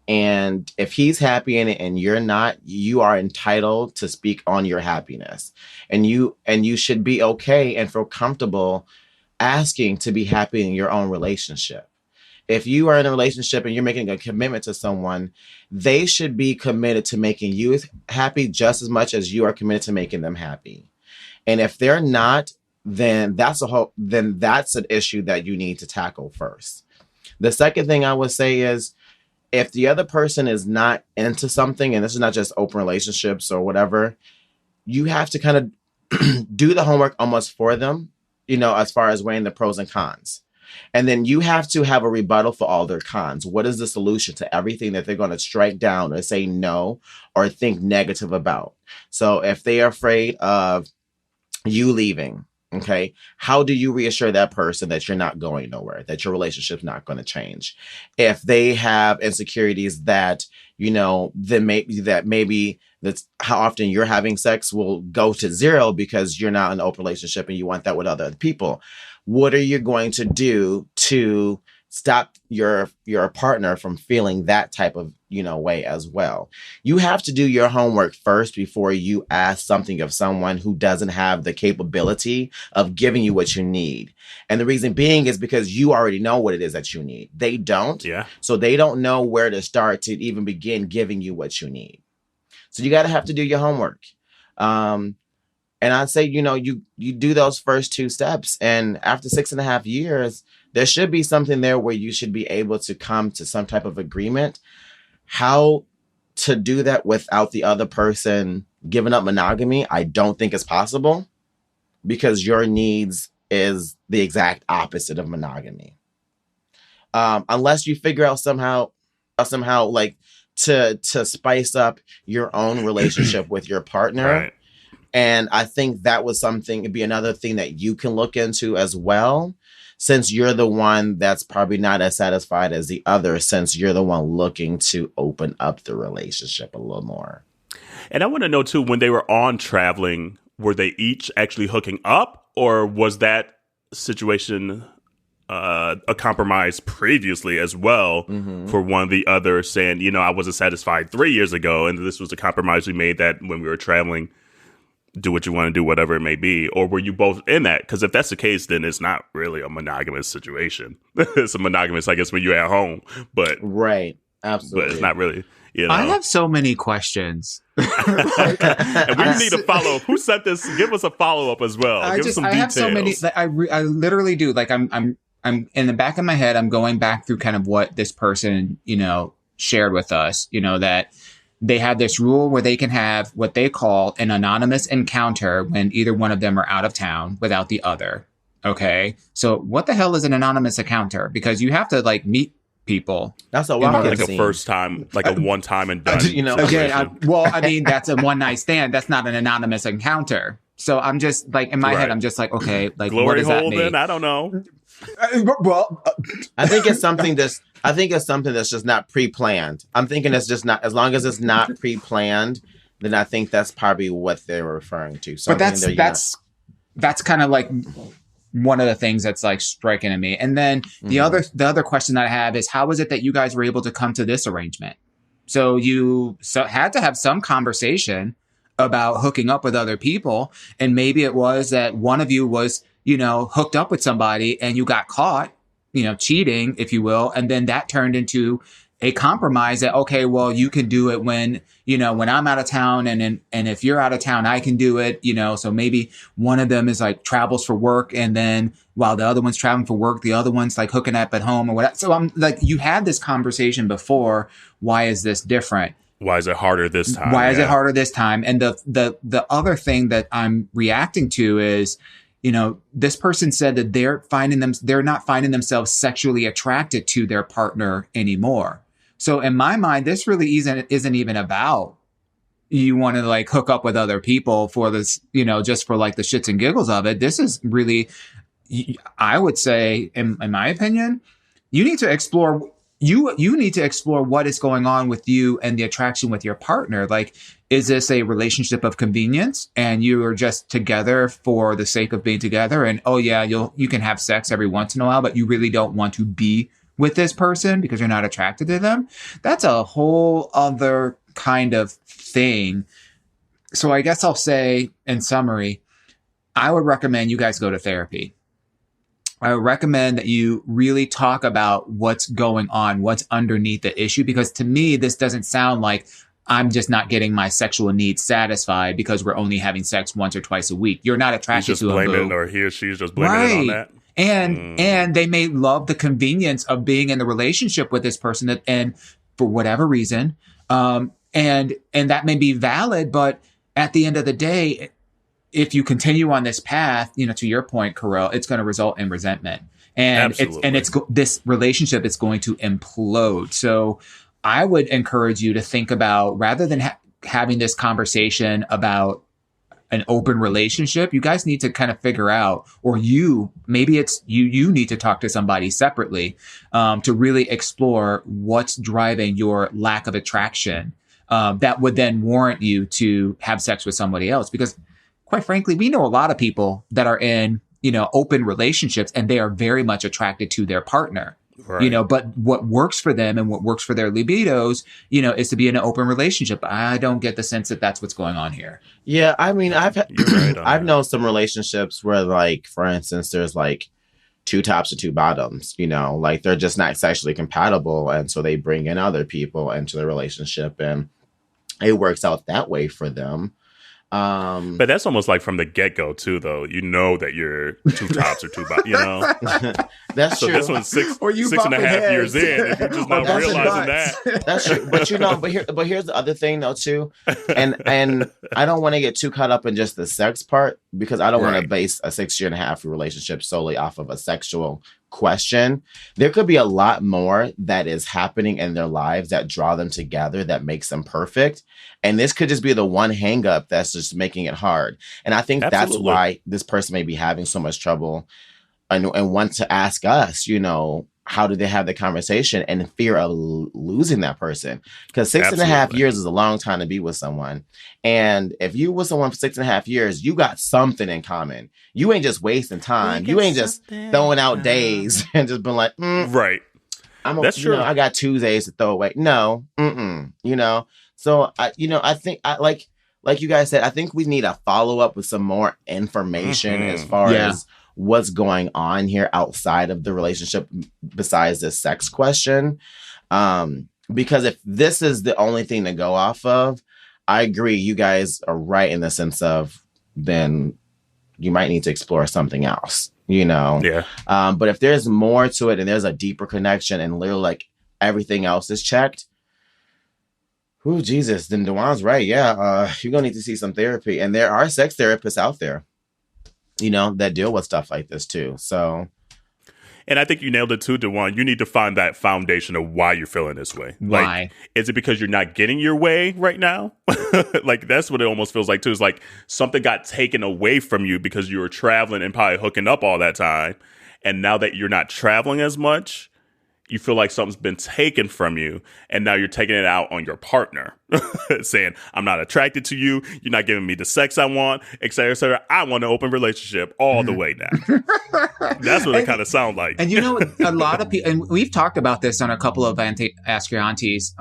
And if he's happy in it and you're not, you are entitled to speak on your happiness. And you should be okay and feel comfortable asking to be happy in your own relationship. If you are in a relationship and you're making a commitment to someone, they should be committed to making you happy just as much as you are committed to making them happy. And if they're not, then that's an issue that you need to tackle first. The second thing I would say is, if the other person is not into something, and this is not just open relationships or whatever, you have to kind of do the homework almost for them, you know, as far as weighing the pros and cons. And then you have to have a rebuttal for all their cons. What is the solution to everything that they're going to strike down or say no or think negative about? So if they are afraid of you leaving, okay, how do you reassure that person that you're not going nowhere, that your relationship's not going to change? If they have insecurities that, you know, then maybe that's how often you're having sex will go to zero because you're not in an open relationship and you want that with other people. What are you going to do to stop your partner from feeling that type of, you know, way as well? You have to do your homework first before you ask something of someone who doesn't have the capability of giving you what you need. And the reason being is because you already know what it is that you need. They don't. Yeah. So they don't know where to start to even begin giving you what you need. So you got to have to do your homework. And I'd say, you know, you do those first two steps. And after 6.5 years, there should be something there where you should be able to come to some type of agreement. How to do that without the other person giving up monogamy, I don't think is possible, because your needs is the exact opposite of monogamy. Unless you figure out somehow like to spice up your own relationship with your partner. Right. And I think that was something, it'd be another thing that you can look into as well, since you're the one that's probably not as satisfied as the other, since you're the one looking to open up the relationship a little more. And I want to know, too, when they were on traveling, were they each actually hooking up, or was that situation a compromise previously as well for one or the other, saying, you know, I wasn't satisfied 3 years ago, and this was a compromise we made that when we were traveling, do what you want to do, whatever it may be? Or were you both in that? Because if that's the case, then it's not really a monogamous situation. It's a monogamous, I guess, when you're at home. But right. Absolutely. But it's not really. I have so many questions. And we need a follow up. Who sent this? Give us a follow up as well. Give us some details. Have so many. I literally do. Like I'm in the back of my head. I'm going back through kind of what this person, shared with us. That they had this rule where they can have what they call an anonymous encounter when either one of them are out of town without the other. Okay, so what the hell is an anonymous encounter? Because you have to meet people. That's a like a first time, like a one time and done. Again, that's a one night stand. That's not an anonymous encounter. So I'm just in my head, I'm just okay, glory what does that hole, mean? Then? I don't know. I think it's something that's just not pre-planned. I'm thinking it's just not, as long as it's not pre-planned, then I think that's probably what they're referring to. Something that's kind of one of the things that's striking to me. And then the other question that I have is, how is it that you guys were able to come to this arrangement? So you had to have some conversation about hooking up with other people. And maybe it was that one of you was, hooked up with somebody and you got caught, cheating, if you will. And then that turned into a compromise that, okay, well, you can do it when I'm out of town, and if you're out of town, I can do it, so maybe one of them is travels for work, and then while the other one's traveling for work, the other one's hooking up at home or whatever. So I'm you had this conversation before. Why is this different? Why is it harder this time? Why is it harder this time? And the other thing that I'm reacting to is, this person said that they're not finding themselves sexually attracted to their partner anymore. So in my mind, this really isn't even about you want to hook up with other people for this, just for the shits and giggles of it. This is really, I would say, in my opinion, you need to explore. You need to explore what is going on with you and the attraction with your partner. Is this a relationship of convenience and you are just together for the sake of being together? And you can have sex every once in a while, but you really don't want to be with this person because you're not attracted to them. That's a whole other kind of thing. So I guess I'll say, in summary, I would recommend you guys go to therapy. I would recommend that you really talk about what's going on, what's underneath the issue, because to me, this doesn't sound like I'm just not getting my sexual needs satisfied because we're only having sex once or twice a week. You're not attracted to a boo. Or he or she's just blaming it on that. And they may love the convenience of being in the relationship with this person and for whatever reason. And that may be valid, but at the end of the day, if you continue on this path, to your point, Kerel, it's going to result in resentment. And this relationship is going to implode. So I would encourage you to think about, rather than having this conversation about an open relationship, you guys need to kind of figure out, or maybe it's you need to talk to somebody separately to really explore what's driving your lack of attraction that would then warrant you to have sex with somebody else. Because quite frankly, we know a lot of people that are in, open relationships and they are very much attracted to their partner. Right. But what works for them and what works for their libidos, is to be in an open relationship. I don't get the sense that that's what's going on here. Yeah, I mean, I've known some relationships where, for instance, there's two tops or two bottoms. They're just not sexually compatible, and so they bring in other people into the relationship, and it works out that way for them. But that's almost from the get-go too, though. That you're two tops or two bottoms, That's so true. This one's 6.5 years in. If you're just not realizing that. That's true. But here's the other thing though too, and I don't want to get too caught up in just the sex part, because I don't want to base a 6.5 year relationship solely off of a sexual question. There could be a lot more that is happening in their lives that draw them together, that makes them perfect. And this could just be the one hang up that's just making it hard. And I think that's why this person may be having so much trouble and want to ask us, how do they have the conversation, and in fear of losing that person? Because 6.5 years is a long time to be with someone. And if you with someone for 6.5 years, you got something in common. You ain't just wasting time. You ain't just throwing out days and just been right. That's true. I got Tuesdays to throw away. No. So I think I like you guys said, I think we need a follow up with some more information as far as what's going on here outside of the relationship besides this sex question. Because if this is the only thing to go off of, I agree. You guys are right in the sense of then you might need to explore something else, you know? Yeah. But if there's more to it and there's a deeper connection and literally like everything else is checked, oh, Jesus, then Dawon's right. Yeah. You're going to need to see some therapy. And there are sex therapists out there, you know, that deal with stuff like this too. So. And I think you nailed it too, Dawon. You need to find that foundation of why you're feeling this way. Why? Like, is it because you're not getting your way right now? Like, that's what it almost feels like too. It's like something got taken away from you because you were traveling and probably hooking up all that time. And now that you're not traveling as much, you feel like something's been taken from you, and now you're taking it out on your partner, saying, I'm not attracted to you, you're not giving me the sex I want, et cetera, et cetera. I want an open relationship all the way now. That's what it kind of sounds like. And you know, a lot of people, and we've talked about this on a couple of Ask Your Aunties,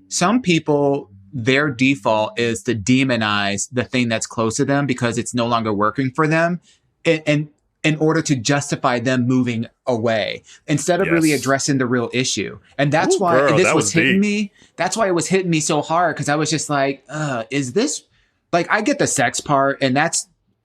some people, their default is to demonize the thing that's close to them because it's no longer working for them. And in order to justify them moving away instead of really addressing the real issue. And that's why this was hitting me. That's why it was hitting me so hard. Cause I was just like, is this like, I get the sex part, and I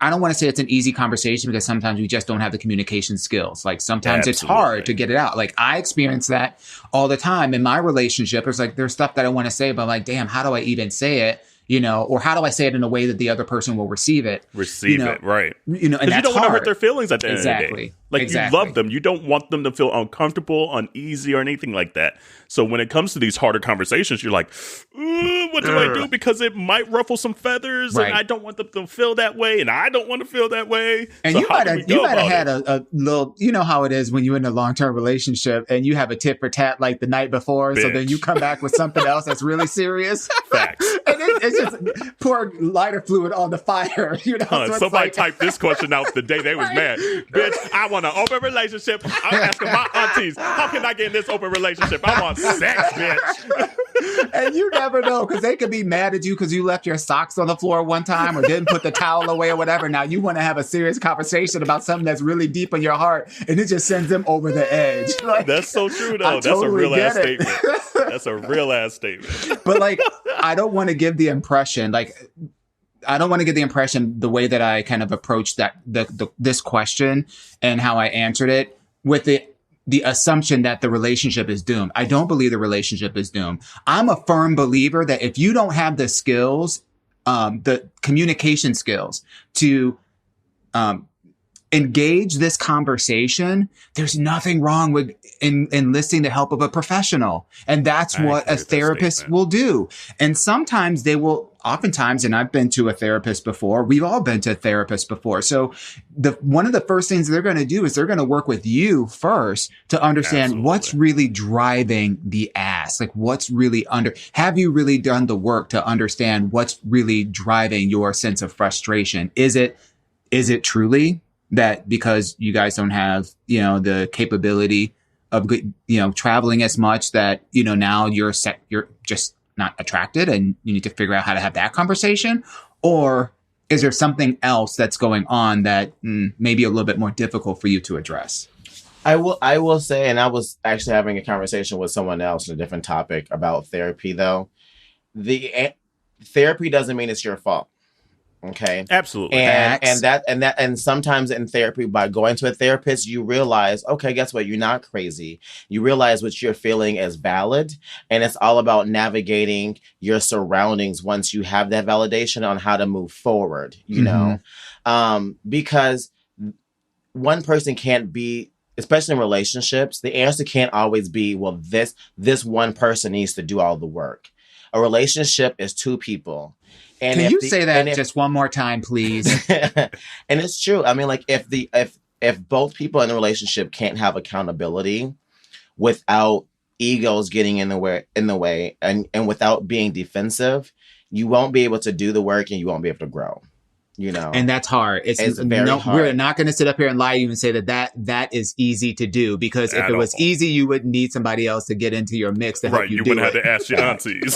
don't want to say it's an easy conversation because sometimes we just don't have the communication skills. Like sometimes it's hard to get it out. Like I experience that all the time in my relationship. It's like, there's stuff that I want to say, but I'm like, damn, how do I even say it? You know, or how do I say it in a way that the other person will receive it? Right. You know, and that's you don't want to hard. hurt their feelings at the end of the day. Like you love them. You don't want them to feel uncomfortable, uneasy, or anything like that. So when it comes to these harder conversations, you're like, what do I do? Because it might ruffle some feathers, and I don't want them to feel that way, and I don't want to feel that way. And so you might have had a little, you know how it is when you're in a long-term relationship and you have a tit for tat like the night before, so then you come back with something else that's really serious. Facts. And it's just pour lighter fluid on the fire. You know, so somebody typed this question out the day they was mad. Bitch, I want an open relationship. I'm asking my aunties, how can I get in this open relationship? I want sex, bitch. And you never know, because they could be mad at you because you left your socks on the floor one time or didn't put the towel away or whatever. Now you want to have a serious conversation about something that's really deep in your heart, and it just sends them over the edge. Like, that's so true, though. That's a real ass statement. That's a real ass statement. But like, I don't want to give the impression, the way that I kind of approached this question and how I answered it with the assumption that the relationship is doomed. I don't believe the relationship is doomed. I'm a firm believer that if you don't have the skills, the communication skills to engage this conversation, there's nothing wrong with enlisting the help of a professional. And that's what a therapist will do. And sometimes oftentimes, and I've been to a therapist before, we've all been to a therapist before. So one of the first things they're going to do is they're going to work with you first to understand what's really driving the ass. Like have you really done the work to understand what's really driving your sense of frustration? Is it truly that because you guys don't have, you know, the capability of, you know, traveling as much that, you know, now you're just not attracted and you need to figure out how to have that conversation? Or is there something else that's going on that may be a little bit more difficult for you to address? I will say, and I was actually having a conversation with someone else on a different topic about therapy, though. The therapy doesn't mean it's your fault. Okay. Absolutely. And sometimes in therapy, by going to a therapist, you realize, okay, guess what? You're not crazy. You realize what you're feeling is valid. And it's all about navigating your surroundings once you have that validation on how to move forward, you know? Because one person can't be, especially in relationships, the answer can't always be, well, this one person needs to do all the work. A relationship is two people. And can you say that just one more time, please? And it's true. I mean, like if both people in a relationship can't have accountability without egos getting in the way and without being defensive, you won't be able to do the work and you won't be able to grow. You know, and that's hard. It's very hard. We're not going to sit up here and lie to you and say that is easy to do, because if it was easy, you wouldn't need somebody else to get into your mix to help you do it. You wouldn't have to ask your aunties.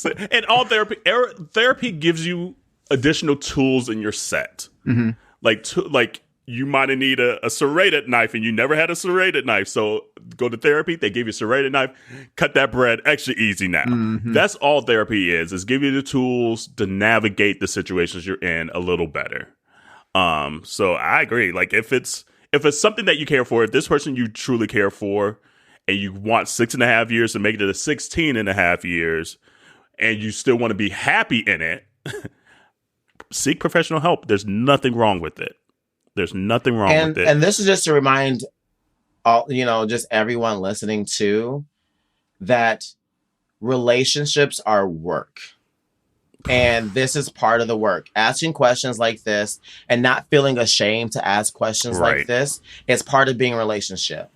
And all therapy gives you additional tools in your set. Mm-hmm. Like you might need a serrated knife and you never had a serrated knife. So go to therapy, they give you a serrated knife, cut that bread extra easy now. Mm-hmm. That's all therapy is give you the tools to navigate the situations you're in a little better. So I agree. Like if it's something that you care for, if this person you truly care for and you want 6.5 years to make it to 16.5 years and you still want to be happy in it, seek professional help. There's nothing wrong with it. There's nothing wrong with it. And this is just to remind all, just everyone listening too, that relationships are work. And this is part of the work. Asking questions like this and not feeling ashamed to ask questions like this is part of being a relationship.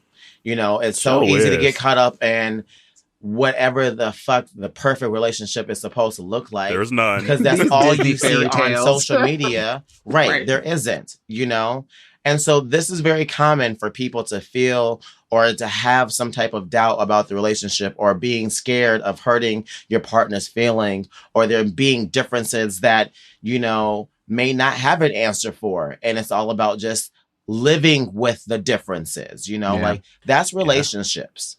It's so easy to get caught up in whatever the fuck the perfect relationship is supposed to look like. There's none. Because that's all you see on social media. Right. There isn't, And so this is very common for people to feel or to have some type of doubt about the relationship or being scared of hurting your partner's feeling or there being differences that, may not have an answer for. And it's all about just living with the differences, like that's relationships.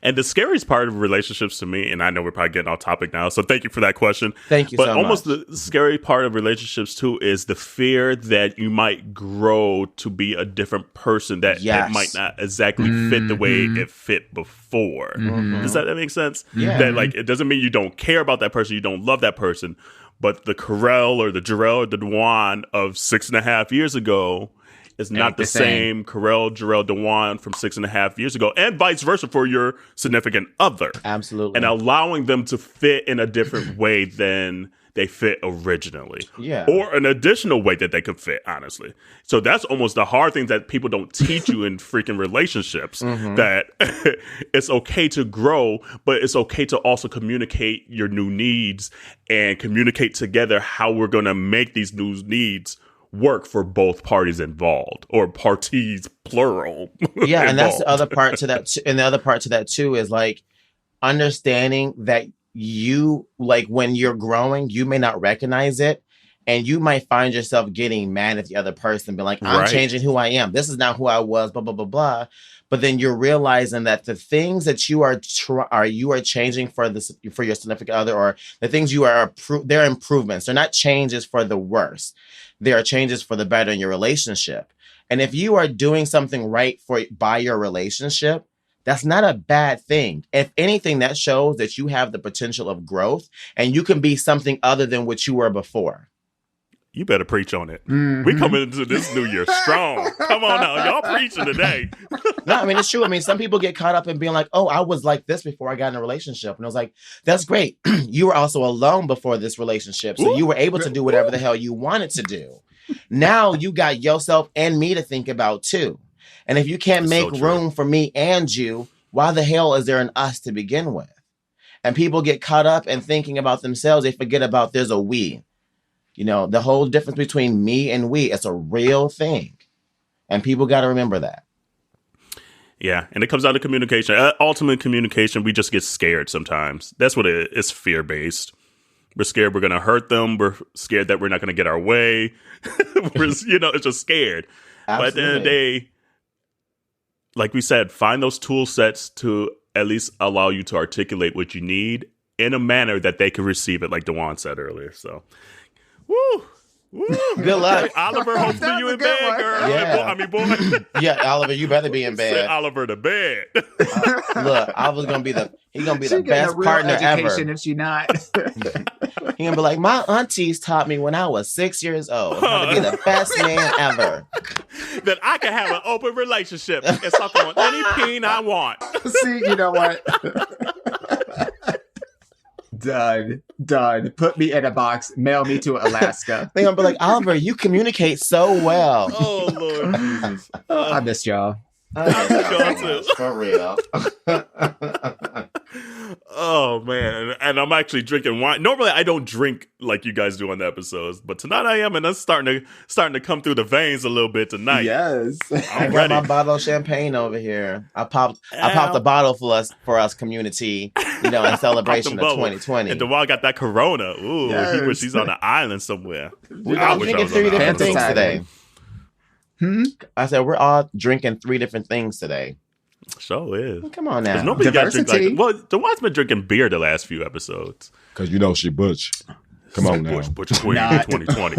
And the scariest part of relationships to me, and I know we're probably getting off topic now, so thank you for that question. Thank you so much. But almost the scary part of relationships too is the fear that you might grow to be a different person that it might not exactly fit the way it fit before. Mm-hmm. Does that make sense? Yeah. That it doesn't mean you don't care about that person, you don't love that person, but the Kerel or the Jerrell or the Dawon of 6.5 years ago is not the same Kerel, Jerrell, Dawon from 6.5 years ago, and vice versa for your significant other. Absolutely. And allowing them to fit in a different way than they fit originally. Yeah. Or an additional way that they could fit, honestly. So that's almost the hard thing that people don't teach you in freaking relationships, that it's okay to grow, but it's okay to also communicate your new needs and communicate together how we're going to make these new needs work for both parties involved, or parties plural. Yeah, and that's the other part to that. And the other part to that too is understanding that you, when you're growing, you may not recognize it, and you might find yourself getting mad at the other person, being like, "I'm changing who I am. This is not who I was." Blah blah blah blah. But then you're realizing that the things that you are changing for your significant other, or the things they're improvements. They're not changes for the worse. They are changes for the better in your relationship. And if you are doing something right by your relationship, that's not a bad thing. If anything, that shows that you have the potential of growth and you can be something other than what you were before. You better preach on it. Mm-hmm. We coming into this new year strong. Come on now. Y'all preaching today. No, I mean, it's true. I mean, some people get caught up in being like, oh, I was like this before I got in a relationship. And I was like, that's great. You were also alone before this relationship. So you were able to do whatever the hell you wanted to do. Now you got yourself and me to think about too. And if you can't make room for me and you, why the hell is there an us to begin with? And people get caught up in thinking about themselves. They forget about there's a we. The whole difference between me and we, it's a real thing. And people got to remember that. Yeah. And it comes down to communication. Ultimate communication, we just get scared sometimes. That's what it is. It's fear-based. We're scared we're going to hurt them. We're scared that we're not going to get our way. It's just scared. Absolutely. But at the end of the day, like we said, find those tool sets to at least allow you to articulate what you need in a manner that they can receive it, like Dawon said earlier. So, woo! Good luck. Oliver, hopefully you in bed, one. girl. Yeah. Boy. Yeah, Oliver, you better be in bed. Send Oliver to bed. Look, Oliver's gonna be the best a real partner education ever. if she not. He gonna be like, my aunties taught me when I was 6 years old how to be the best man ever. That I can have an open relationship and suck on any peen I want. See, you know what? Done. Put me in a box. Mail me to Alaska. They're gonna be like, Oliver, you communicate so well. Oh Lord Jesus! I missed y'all. I miss y'all too. For real. Oh man, and I'm actually drinking wine. Normally, I don't drink like you guys do on the episodes, but tonight I am, and that's starting to come through the veins a little bit tonight. Yes, I got ready. my bottle of champagne over here. I popped the bottle for us community, in celebration of 2020. And Dawon got that Corona. Ooh, Yes. He wish he's on an island somewhere. We're all drinking 3 different things today. I said we're all drinking 3 different things today. So is. Come on now. Nobody got to Diversity. drink Dawon's been drinking beer the last few episodes. Because she butch. Come on now. Butch Queen 2020.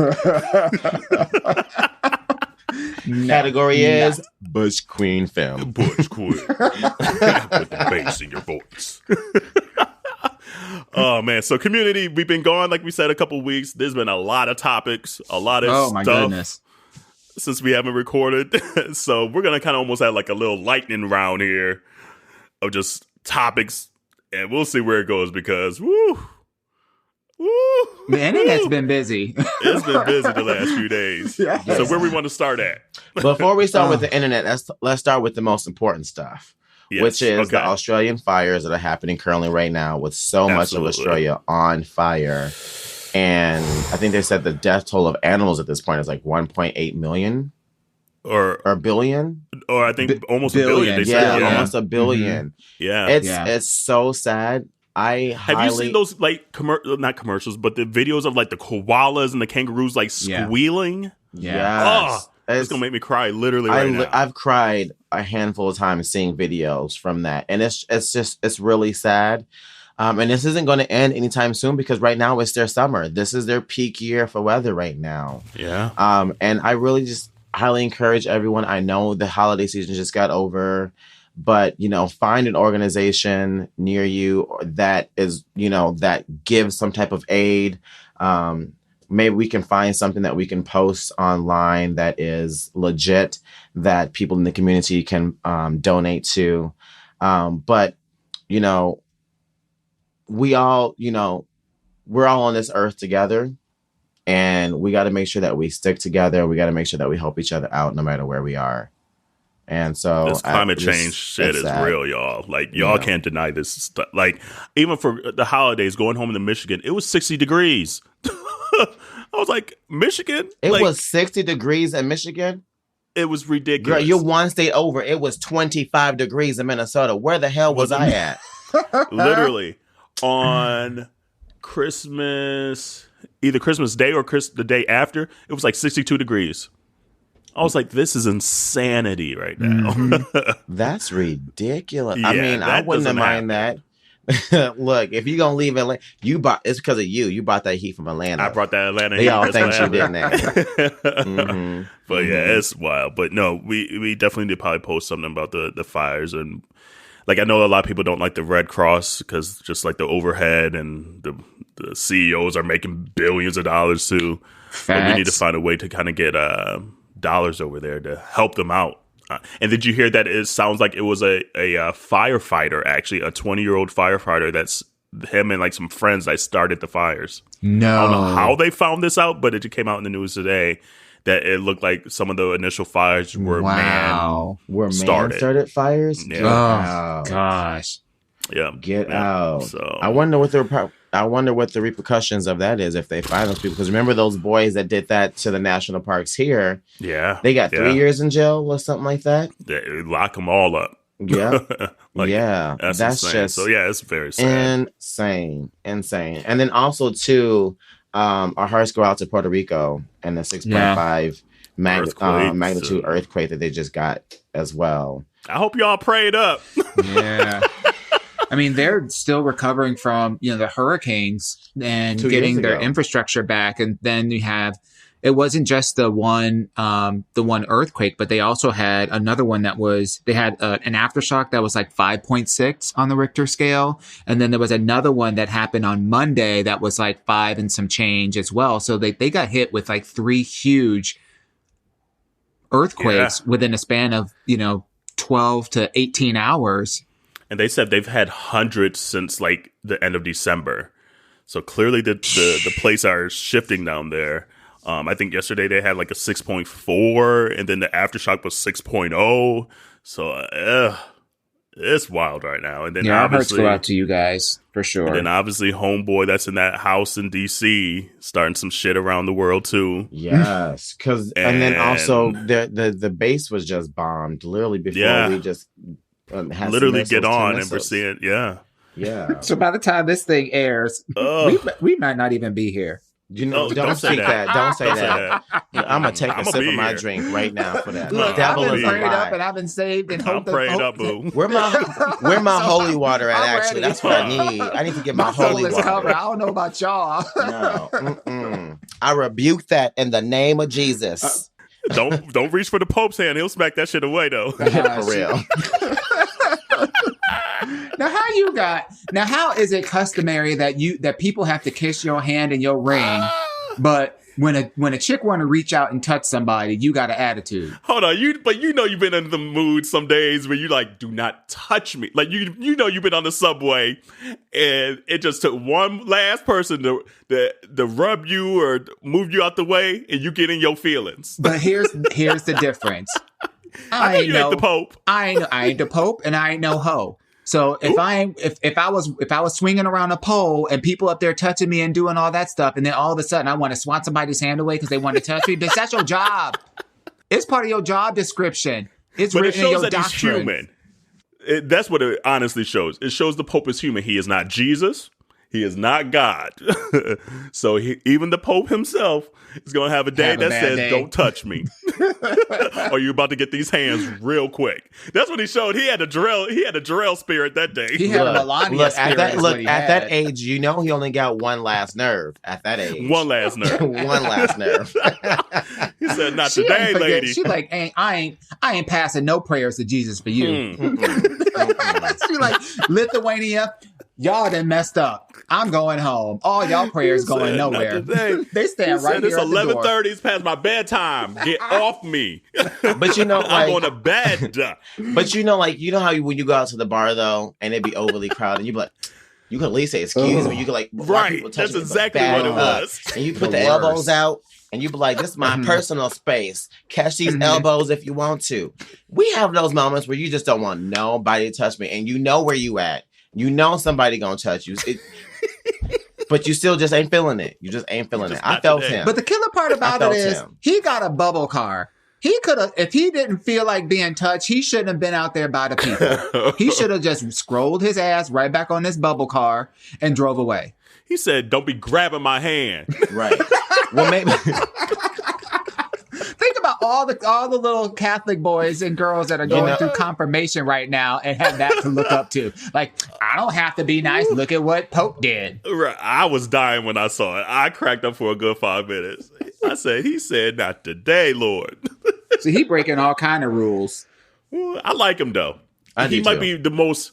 Category is Butch Queen Film. Butch Queen. With the bass in your voice. Oh man, so community, we've been gone like we said a couple weeks. There's been a lot of topics, a lot of stuff. Oh my goodness. Since we haven't recorded. So we're going to kind of almost have like a little lightning round here of just topics, and we'll see where it goes because The internet's been busy. It's been busy the last few days. Yes. So where we want to start at? Before we start with the internet, let's start with the most important stuff, which is the Australian fires that are happening currently right now with so much of Australia on fire. And I think they said the death toll of animals at this point is like 1.8 million or billion. Or I think almost a billion. They said, almost a billion. Mm-hmm. It's so sad. Have you seen those like not commercials, but the videos of like the koalas and the kangaroos like squealing? Yes. It's gonna make me cry literally right now. I've cried a handful of times seeing videos from that, and it's really sad. And this isn't going to end anytime soon because right now it's their summer. This is their peak year for weather right now. Yeah. And I really just highly encourage everyone. I know the holiday season just got over, but, find an organization near you that is, that gives some type of aid. Maybe we can find something that we can post online that is legit that people in the community can donate to. But, we all, we're all on this earth together, and we got to make sure that we stick together. We got to make sure that we help each other out no matter where we are. And so this climate change shit is real, y'all. Like, y'all can't deny this stuff. Like, even for the holidays, going home to Michigan, it was 60 degrees. I was like, Michigan? It was 60 degrees in Michigan? It was ridiculous. Girl, you're one state over. It was 25 degrees in Minnesota. Where the hell was I at? Literally. On Christmas, either Christmas Day or the day after, it was like 62 degrees. I was like, this is insanity right now. Mm-hmm. That's ridiculous. Yeah, I mean, I wouldn't have mind that. Look, if you're gonna leave Atlanta, it's because of you. You brought that heat from Atlanta. I brought that Atlanta heat. They all think you didn't. Mm-hmm. But yeah, it's wild. But no, we definitely need to probably post something about the fires. And like, I know a lot of people don't like the Red Cross because just like the overhead and the CEOs are making billions of dollars too. But we need to find a way to kind of get dollars over there to help them out. And did you hear that it sounds like it was a firefighter, actually, a 20-year-old firefighter that's him and like some friends that started the fires? No. I don't know how they found this out, but it came out in the news today that it looked like some of the initial fires were man-started fires? Yeah. Oh, gosh. Yeah. Get out. So I wonder what the repercussions of that is if they find those people. Because remember those boys that did that to the national parks here? Yeah. They got 3 years in jail or something like that? They lock them all up. Yeah. That's insane. Just so yeah, it's very sad. Insane. And then also too, our hearts go out to Puerto Rico and the 6.5 magnitude earthquake that they just got as well. I hope y'all prayed up. Yeah. I mean, they're still recovering from, the hurricanes and getting their infrastructure back. And then you have, it wasn't just the one earthquake, but they also had another one they had an aftershock that was like 5.6 on the Richter scale. And then there was another one that happened on Monday that was like 5 and some change as well. So they got hit with like 3 huge earthquakes within a span of, 12 to 18 hours. And they said they've had hundreds since like the end of December. So clearly the places are shifting down there. I think yesterday they had like a 6.4 and then the aftershock was 6.0. So It's wild right now. And then our hearts go out to you guys for sure. And then obviously homeboy that's in that house in DC starting some shit around the world too. Yes, because and then also the base was just bombed literally before we just had literally get on and we're seeing yeah. So by the time this thing airs, we might not even be here. You know, don't say that. Don't say that. I'm gonna take a sip of my drink right now for that. Look, I've been prayed up and I've been saved and I'm prayed up, boo. Where my holy water at? Actually, that's what I need. I need to get my holy water. Covered. I don't know about y'all. No, I rebuke that in the name of Jesus. Don't reach for the Pope's hand. He'll smack that shit away, though. For real. Now how is it customary that people have to kiss your hand and your ring, but when a chick want to reach out and touch somebody, you got an attitude? Hold on, you've been in the mood some days where you like, do not touch me. Like you've been on the subway and it just took one last person to rub you or move you out the way and you get in your feelings. But here's the difference. I know you ain't the Pope. I ain't the Pope and I ain't no hoe. So if I was swinging around a pole and people up there touching me and doing all that stuff, and then all of a sudden I want to swat somebody's hand away because they want to touch me, that's your job. It's part of your job description. It's written in your doctrine. He's human. That's what it honestly shows. It shows the Pope is human. He is not Jesus. He is not God. So even the Pope himself is going to have a day that says, don't touch me. Or you're about to get these hands real quick. That's what he showed. He had a Jerrell spirit that day. He had a Melania spirit. At that age, he only got one last nerve at that age. One last nerve. One last nerve. He said, not today, lady. She like, I ain't passing no prayers to Jesus for you. She like, Lithuania, y'all done messed up. I'm going home. All y'all prayers going nowhere. They stand right here. It's 11:30. It's past my bedtime. Get off me. But I'm going to bed. But you know how when you go out to the bar though, and it'd be overly crowded, and you be like, you could at least say excuse me. You could like right. That's exactly what it was. And you put the elbows out. And you be like, this is my personal space. Catch these elbows if you want to. We have those moments where you just don't want nobody to touch me. And you know where you at. You know somebody gonna touch you. But you still just ain't feeling it. You just ain't feeling it. I felt him. But the killer part about it is he got a bubble car. He could have, if he didn't feel like being touched, he shouldn't have been out there by the people. He should have just scrolled his ass right back on this bubble car and drove away. He said, don't be grabbing my hand. Right. Well, maybe. Think about all the little Catholic boys and girls that are going through confirmation right now and have that to look up to. Like, I don't have to be nice. Look at what Pope did. Right. I was dying when I saw it. I cracked up for a good 5 minutes. He said, not today, Lord. So he breaking all kind of rules. I like him, though. He might be the most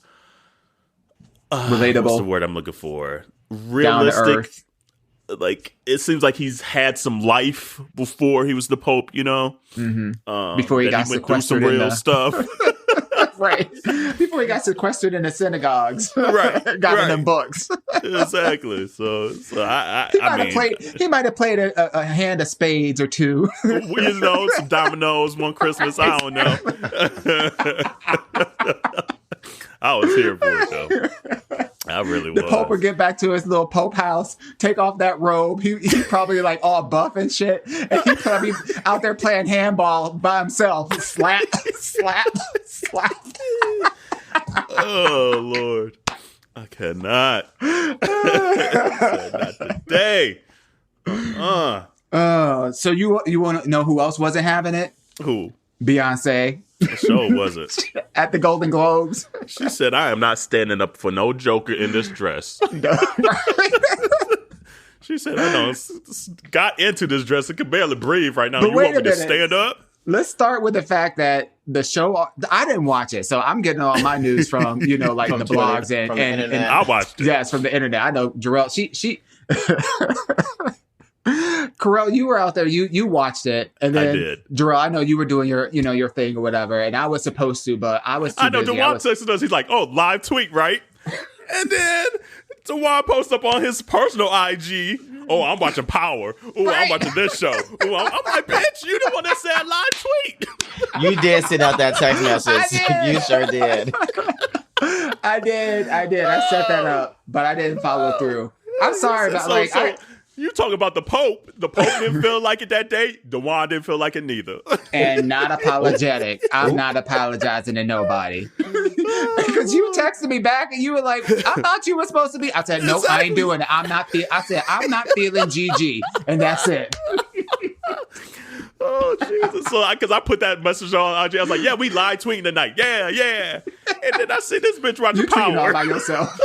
relatable. What's the word I'm looking for? Realistic. Down to earth. Like, it seems like he's had some life before he was the Pope, you know? Mm-hmm. Before he got went through some real stuff. Right. Before he got sequestered in the synagogues. Right. Got in them books. Exactly. So he might have played a hand of spades or two. You know, some dominoes one Christmas. I don't know. I was here for it, though. I really was. The Pope would get back to his little Pope house, take off that robe. He probably like all buff and shit. And he'd probably out there playing handball by himself. Slap, slap, slap. Oh, Lord. I cannot. Not today. So you want to know who else wasn't having it? Who? Beyonce. Sure was it. At the Golden Globes. She said, I am not standing up for no joker in this dress. She said, I know, got into this dress and can barely breathe right now. But you want me to stand up? Let's start with the fact that the show, I didn't watch it, so I'm getting all my news from, like the blogs and I watched it. Yes, from the internet. I know Jerrell, she Kerel, you were out there. You watched it, and then I did. Jerrell, I know you were doing your thing or whatever, and I was supposed to, but I was too busy. Dawon texted us. He's like, "Oh, live tweet, right?" And then Dawon posts up on his personal IG. Oh, I'm watching Power. Oh, right. I'm watching this show. Oh, I'm like, bitch, you the one that said live tweet. You did send out that text message. You sure did. I did. I set that up, but I didn't follow through. I'm sorry about you talk about the Pope. The Pope didn't feel like it that day. Dawon didn't feel like it neither. And not apologetic. I'm not apologizing to nobody. Because you texted me back and you were like, I thought you were supposed to be. I said, nope, I ain't doing it. I'm not feeling GG. And that's it. Oh, Jesus. So, because I put that message on IG, I was like, yeah, we live tweeting tonight. Yeah. And then I see this bitch watching Power. All by yourself.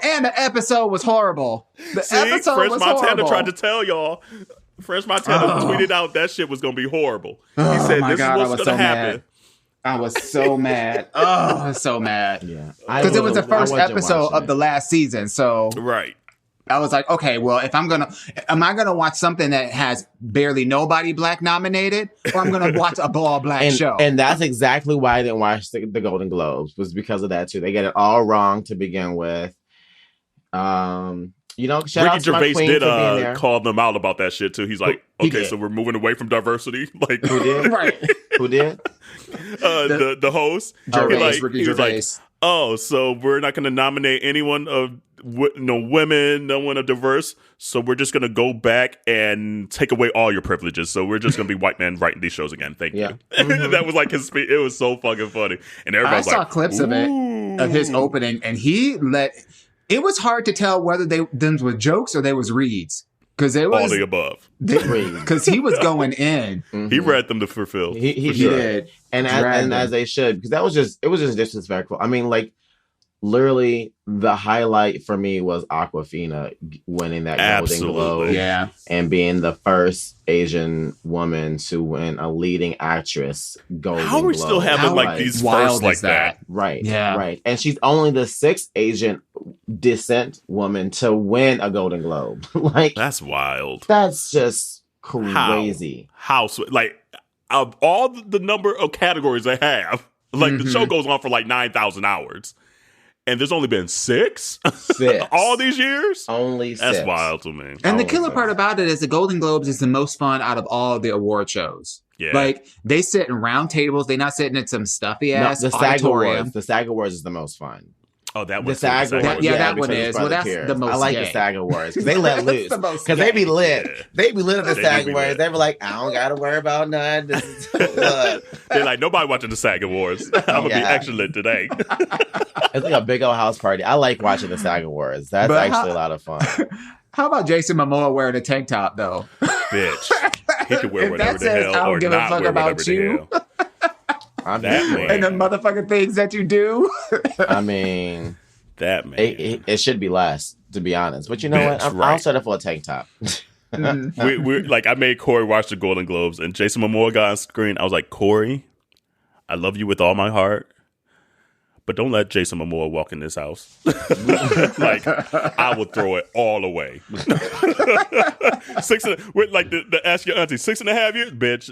And the episode was horrible. Fresh Montana tried to tell y'all. Fresh Montana tweeted out that shit was going to be horrible. He said, this is what's going to happen. I was so mad. I was so mad. Yeah. Because it was the first episode of the last season. So right. I was like, okay, well, am I gonna watch something that has barely nobody black nominated, or I'm gonna watch a all black show? And that's exactly why I didn't watch the Golden Globes, was because of that too. They get it all wrong to begin with. Shout Ricky out to my Gervais queen did for being there. call them out about that shit too. He's like, okay, so we're moving away from diversity. Like, who did? Right? Who did? The host. Ricky Gervais. Like, oh, so we're not going to nominate anyone of women, no one of diverse. So we're just going to go back and take away all your privileges. So we're just going to be white men writing these shows again. Thank you. Mm-hmm. That was like his speech. It was so fucking funny. And everybody was like, I saw clips of it, of his opening, and it was hard to tell whether them were jokes or they was reads. Because it was all the above. Because he was going in. Mm-hmm. He read them to fulfill. He did. And as they should. Because it was just disrespectful. I mean, like, literally, the highlight for me was Awkwafina winning that Golden Globe, and being the first Asian woman to win a leading actress Golden Globe. How are we still having like these firsts like that? Right, right. And she's only the sixth Asian descent woman to win a Golden Globe. Like, that's wild. That's just crazy. How like, of all the number of categories they have, like the show goes on for like 9,000 hours. And there's only been six? All these years? Only six. That's wild to me. And the killer part about it is the Golden Globes is the most fun out of all the award shows. Yeah. Like, they sit in round tables. They're not sitting in some stuffy ass auditorium. The SAG Awards is the most fun. Oh, that the was SAG Awards. That one is. Well, that's the most. I like the SAG Awards because they let loose. Because they be lit. Yeah. They be lit at the SAG Awards. They be like, I don't got to worry about none. This is They're like, nobody watching the SAG Awards. I'm going to be extra lit today. It's like a big old house party. I like watching the SAG Awards. That's actually a lot of fun. How about Jason Momoa wearing a tank top, though? Bitch. He could wear whatever the hell or not wear whatever the hell. I'm that man. And the motherfucking things that you do. I mean, that man. It should be less, to be honest. But you know what? I'll settle for a tank top. we like, I made Corey watch the Golden Globes, and Jason Momoa got on screen. I was like, Corey, I love you with all my heart, but don't let Jason Momoa walk in this house. Like, I would throw it all away. Like the Ask Your Auntie, 6.5 years, bitch.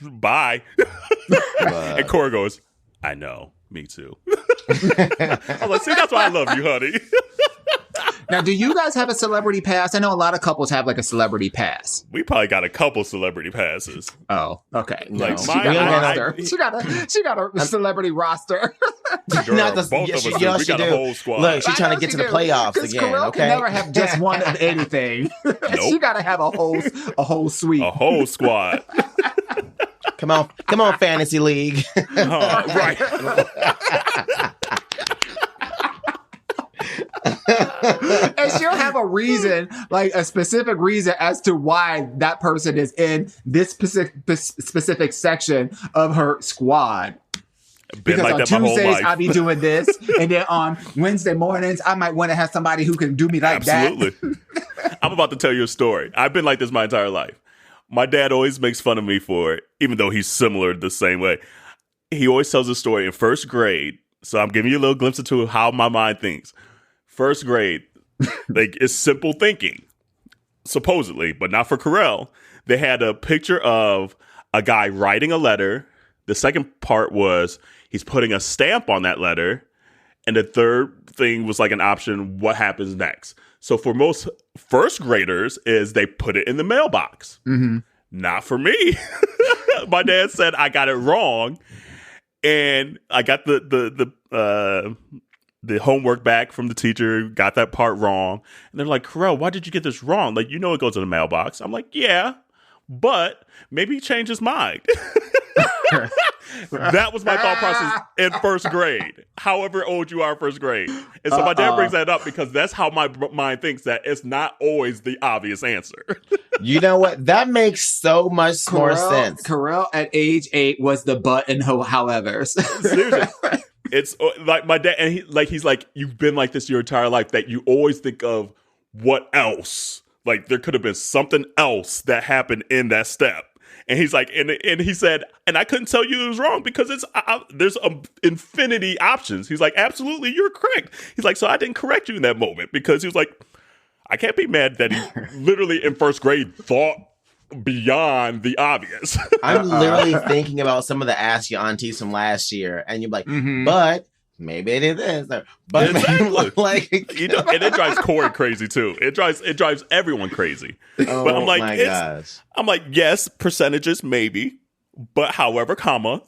Bye. And Corey goes, I know, me too. I was like, see, that's why I love you, honey. Now, do you guys have a celebrity pass? I know a lot of couples have like a celebrity pass. We probably got a couple celebrity passes. Oh, okay. Like, she got a celebrity roster. Girl, both of us, we got a whole squad. Look, she's trying to get to the playoffs again. Kerel okay, can never have just one of anything. Nope. She got to have a whole suite, a whole squad. Come on, Fantasy League. Right. And she'll have a reason, like a specific reason as to why that person is in this specific section of her squad. Because like on Tuesdays, I'll be doing this. And then on Wednesday mornings, I might want to have somebody who can do me like that. Absolutely. I'm about to tell you a story. I've been like this my entire life. My dad always makes fun of me for it, even though he's similar the same way. He always tells a story in first grade. So I'm giving you a little glimpse into how my mind thinks. First grade, like, it's simple thinking, supposedly, but not for Kerel. They had a picture of a guy writing a letter. The second part was he's putting a stamp on that letter. And the third thing was like an option, what happens next? So for most first graders is they put it in the mailbox. Mm-hmm. Not for me. My dad said I got it wrong. And I got the homework back from the teacher, got that part wrong. And they're like, Kerel, why did you get this wrong? Like, it goes to the mailbox. I'm like, yeah, but maybe he changed his mind. That was my thought process in first grade, however old you are in first grade. And so my dad brings that up because that's how my mind thinks, that it's not always the obvious answer. You know what? That makes so much more sense. Kerel at age 8 was the but and however. Seriously. It's like my dad, and he's like, you've been like this your entire life, that you always think of what else. Like, there could have been something else that happened in that step. And he's like, and he said, and I couldn't tell you it was wrong because there's infinity options. He's like, absolutely, you're correct. He's like, so I didn't correct you in that moment because he was like, I can't be mad that he literally in first grade thought beyond the obvious. I'm literally thinking about some of the Ask Your Aunties from last year, and you're like, but maybe it is this. But exactly. Like, and it drives Corey crazy too. It drives everyone crazy. Oh, but I'm like, my gosh. I'm like, yes, percentages maybe, but however, comma.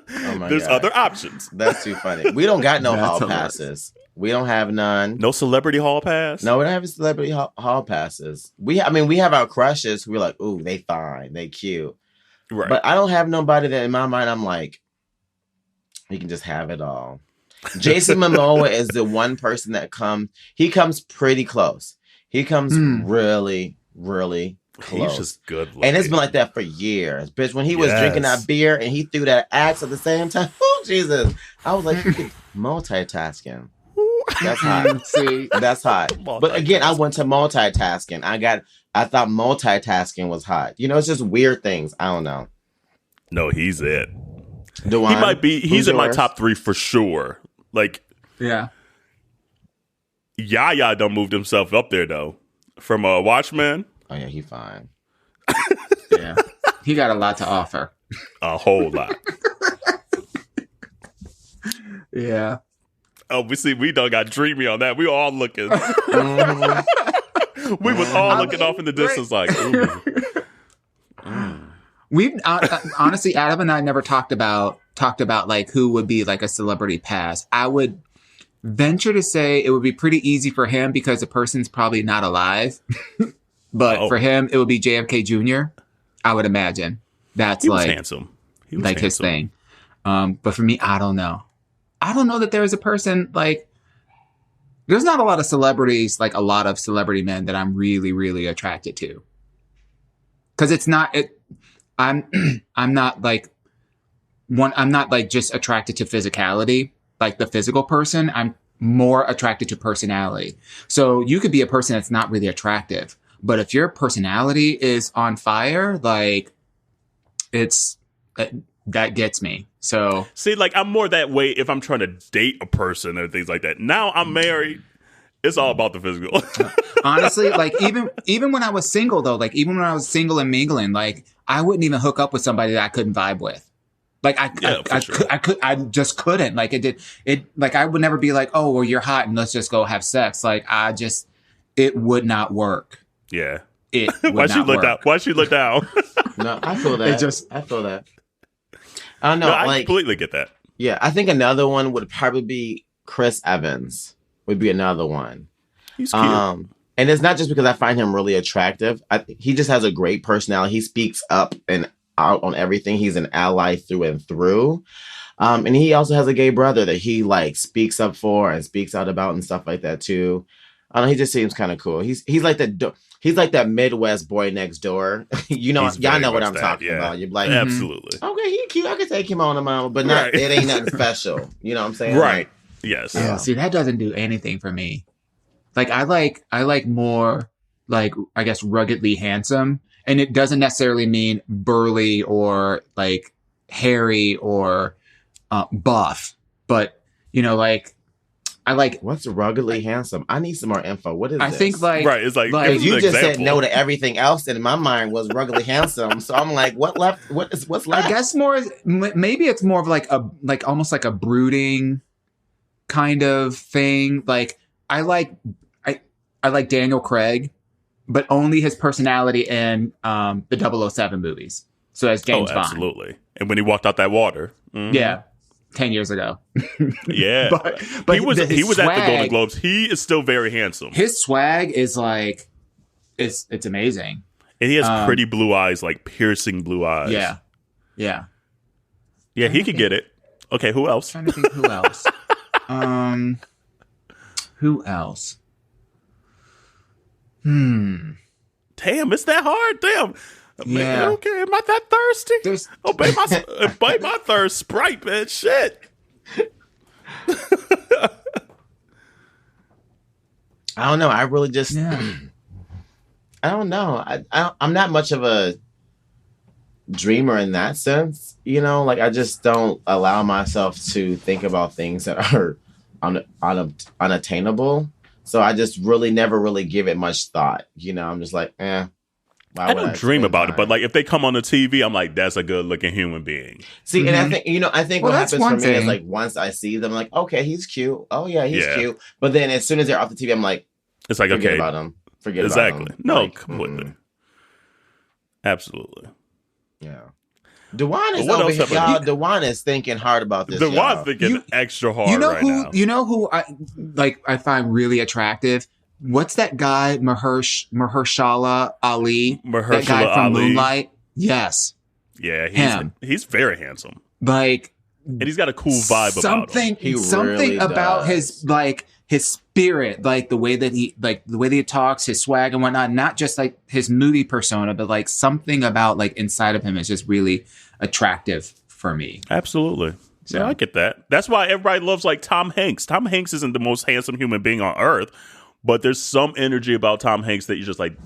There's God. other options. That's too funny. We don't got no hall passes. We don't have none. No celebrity hall pass? No, we don't have celebrity hall passes. We have our crushes who are like, ooh, they fine, they cute. Right. But I don't have nobody that in my mind I'm like, you can just have it all. Jason Momoa is the one person that he comes pretty close. He comes really, really close. He's just good looking. And it's been like that for years. Bitch, when he was drinking that beer and he threw that axe at the same time, oh, Jesus. I was like, multitasking. That's hot. See, that's hot. But again, I went to multitasking. I thought multitasking was hot. It's just weird things. I don't know. No, he's it. Dawon, he might be. He's in my top 3 for sure. Like, yeah. Yaya done moved himself up there though, from Watchmen. Oh yeah, he fine. Yeah, he got a lot to offer. A whole lot. Yeah. Oh, we done got dreamy on that. We all looking. We was all looking off in the distance like, ooh. We've honestly, Adam and I never talked about like who would be like a celebrity pass. I would venture to say it would be pretty easy for him because the person's probably not alive. But for him, it would be JFK Jr. I would imagine that's he was like handsome. He was like handsome. his thing. But for me, I don't know. I don't know that there is a person like. There's not a lot of celebrities, like a lot of celebrity men that I'm really, really attracted to. Because it's not it. I'm not like just attracted to physicality, like the physical person. I'm more attracted to personality. So you could be a person that's not really attractive, but if your personality is on fire, like that gets me. So see, like I'm more that way if I'm trying to date a person or things like that. Now I'm married. It's all about the physical. Honestly, like even when I was single though, like even when I was single and mingling, like I wouldn't even hook up with somebody that I couldn't vibe with. Like I just couldn't. Like like I would never be like, oh, well, you're hot and let's just go have sex. Like it would not work. Yeah. It would not work. Why'd she look down? No, I feel that. I feel that. I don't know. No, I completely get that. Yeah, I think another one would probably be Chris Evans. Would be another one. He's cute. And it's not just because I find him really attractive. He just has a great personality. He speaks up and out on everything. He's an ally through and through. And he also has a gay brother that he like speaks up for and speaks out about and stuff like that too. I don't know. He just seems kind of cool. He's like that Midwest boy next door. Y'all know what I'm talking about. You're like, absolutely. Okay, he cute. I can take him on a mama, but not. It ain't nothing special. You know what I'm saying? Right. Like, yes. Yeah. See, that doesn't do anything for me. Like I like more like I guess ruggedly handsome, and it doesn't necessarily mean burly or like hairy or buff, but like I like what's ruggedly handsome. I need some more info. What is I this? think like right. It's like you just said no to everything else, and in my mind was ruggedly handsome. So I'm like, what left? What's left? I guess maybe it's more of like almost like a brooding kind of thing. Like I like Daniel Craig, but only his personality in the 007 movies. So that's James Bond. Absolutely. And when he walked out that water. Yeah. 10 years ago. Yeah. but he was at the Golden Globes. He is still very handsome. His swag is like, it's amazing. And he has pretty blue eyes, like piercing blue eyes. Yeah. Yeah. Yeah, he could get it. Okay, who else? I'm trying to think who else. Who else? Damn, it's that hard. Damn. Yeah. Man, okay, am I that thirsty? Bite my thirst, Sprite, man. Shit. I don't know. I really just, I don't know. I'm not much of a dreamer in that sense. You know, like I just don't allow myself to think about things that are unattainable. So I just really never really give it much thought. You know, I'm just like, I don't dream about it, but like if they come on the TV, I'm like, that's a good looking human being. See, and I think Well, what that's happens one for me is thing. like once I see them, like, okay, he's cute. Oh yeah, he's cute. But then as soon as they're off the TV, I'm like, it's like, forget okay, about him. Forget exactly. about him. No, like, completely. Absolutely. Yeah. Dawon is What over else here, happened? y'all. Dawon is thinking hard about this. Dawon's thinking extra hard now. You know who I find really attractive? What's that guy, Mahershala Ali? That guy from Moonlight? Yes. Yeah, he's very handsome. Like, and he's got a cool vibe about him. Something really about does. his spirit, like the way that he talks, his swag and whatnot, not just like his moody persona, but like something about like inside of him is just really attractive for me. Absolutely. So. Yeah, I get that. That's why everybody loves like Tom Hanks. Tom Hanks isn't the most handsome human being on earth, but there's some energy about Tom Hanks that you're just like,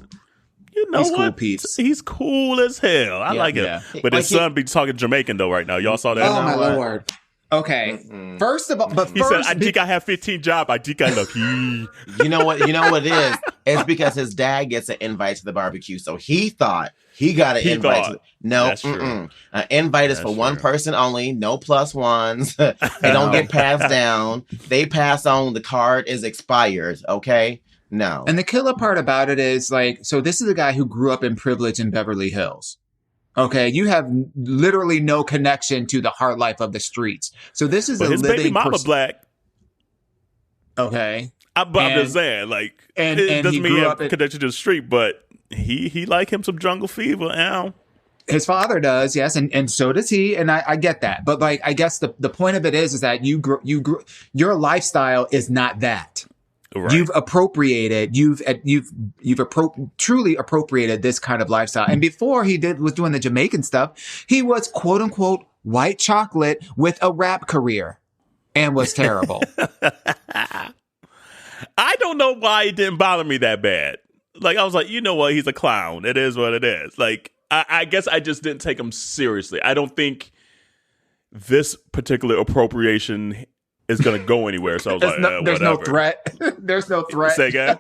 you know, he's what? cool, peeps. He's cool as hell. I like it. Yeah. But his son be talking Jamaican though right now. Y'all saw that? Oh my lord. Okay. First of all, he said, I think I have 15 jobs. I think I look. You know what it is? It's because his dad gets an invite to the barbecue, so he thought he got an invite. No, an invite is for one person only. No plus ones. They don't get passed down. They pass on. The card is expired. Okay. No. And the killer part about it is like, so this is a guy who grew up in privilege in Beverly Hills. Okay, you have literally no connection to the hard life of the streets. So this is his baby mama black. Okay, I'm just saying, like, it doesn't mean he have connection to the street, but he like him some jungle fever now. His father does, yes, and so does he, and I get that. But like, I guess the point of it is that your lifestyle is not that. Right. You've appropriated, truly appropriated this kind of lifestyle. And before he was doing the Jamaican stuff, he was quote unquote white chocolate with a rap career and was terrible. I don't know why it didn't bother me that bad. Like, I was like, you know what? He's a clown. It is what it is. Like, I guess I just didn't take him seriously. I don't think this particular appropriation is going to go anywhere. So I was like, there's no threat. There's no threat. Say again?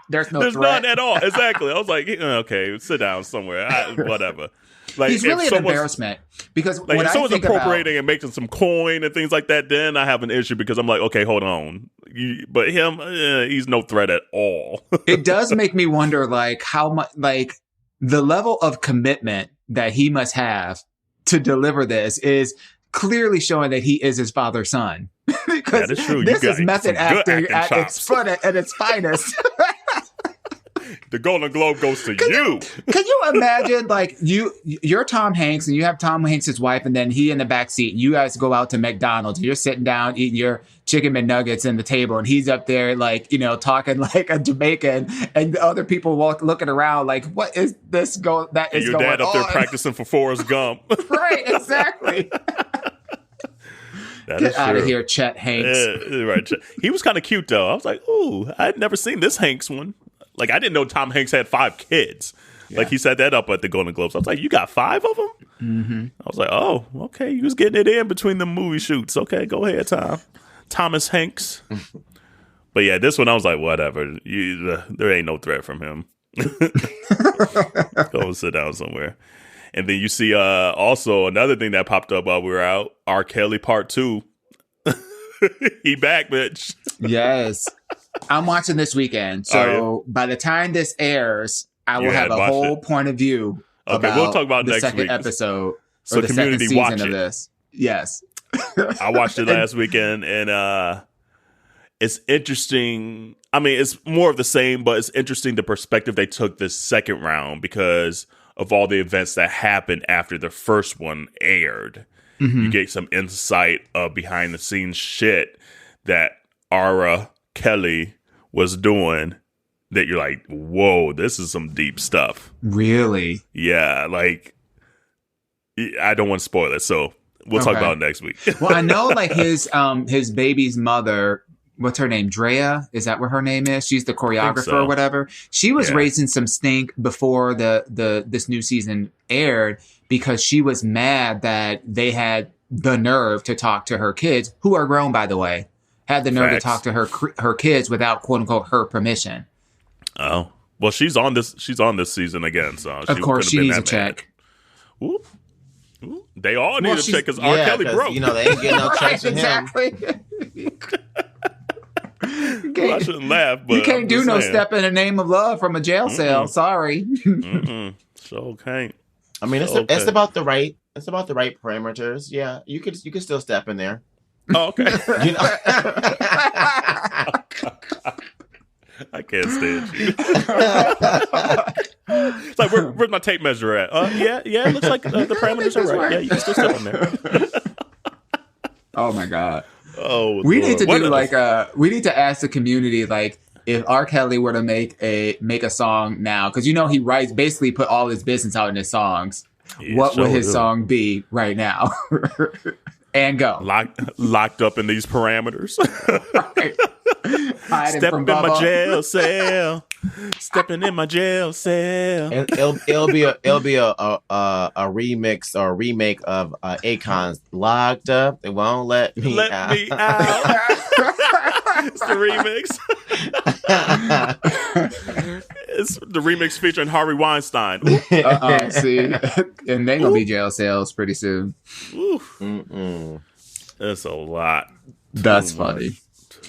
There's none at all. Exactly. I was like, okay, sit down somewhere. Whatever. Like, he's really an embarrassment because like, if someone's appropriating and making some coin and things like that, then I have an issue because I'm like, okay, hold on. But him, he's no threat at all. It does make me wonder, like, how much, like, the level of commitment that he must have to deliver this is clearly showing that he is his father's son. Because that is true. This is method acting at its finest. The Golden Globe goes to you. Can you imagine, like, you're Tom Hanks and you have Tom Hanks' wife, and then he in the back seat. You guys go out to McDonald's. You're sitting down eating your chicken McNuggets in the table, and he's up there, like, you know, talking like a Jamaican, and the other people looking around like, what is this going? That is your going dad up on? there practicing for Forrest Gump. Right, exactly. Get out of here, Chet Hanks. Right. He was kind of cute though. I was like, ooh, I'd never seen this Hanks one. Like, I didn't know Tom Hanks had 5 kids. Yeah. Like, he said that up at the Golden Globes. I was like, you got 5 of them? Mm-hmm. I was like, oh, okay. You was getting it in between the movie shoots. Okay, go ahead, Thomas Hanks. But yeah, this one I was like, whatever. There ain't no threat from him. Go sit down somewhere. And then you see also another thing that popped up while we were out, RKelly Part 2. He back, bitch. Yes. I'm watching this weekend. So by the time this airs, I will have a whole point of view about we'll talk about the next second week. episode So or the second community season watch of it. this. Yes. I watched it last weekend, and it's interesting. I mean, it's more of the same, but it's interesting the perspective they took this second round because of all the events that happened after the first one aired. Mm-hmm. You get some insight of behind the scenes shit that Kelly was doing that you're like, whoa, this is some deep stuff. Really? Yeah, like, I don't want to spoil it, so we'll talk about it next week. Well, I know like his baby's mother, what's her name? Drea? Is that what her name is? She's the choreographer or whatever. She was raising some stink before this new season aired because she was mad that they had the nerve to talk to her kids, who are grown, by the way, had the nerve to talk to her kids without quote unquote her permission. Oh, well, she's on this season again, so of course she needs a check. Ooh. They all need a check because R. Kelly broke. You know, they ain't getting no checks from him. Exactly. Well, I shouldn't laugh, but you can't do no step in the name of love from a jail cell. Sorry. So can't. I mean, it's about the right parameters. Yeah, you could still step in there. Oh, okay. You know? I can't stand you. It's like, where's my tape measure at? Yeah, it looks like the parameters are right. Yeah, you can still step in there. Oh my God. Oh, we Lord. need to do we need to ask the community like if R. Kelly were to make a song now, because you know he writes basically put all his business out in his songs. Yeah, what would his song be right now? And go locked up in these parameters. Right. Stepping in my jail cell. Stepping in my jail cell. And it'll be a remix or a remake of Akon's "Locked Up." They won't let me out. It's the remix. It's the remix featuring Harvey Weinstein. See, and they gonna be jail cells pretty soon. That's a lot. That's funny.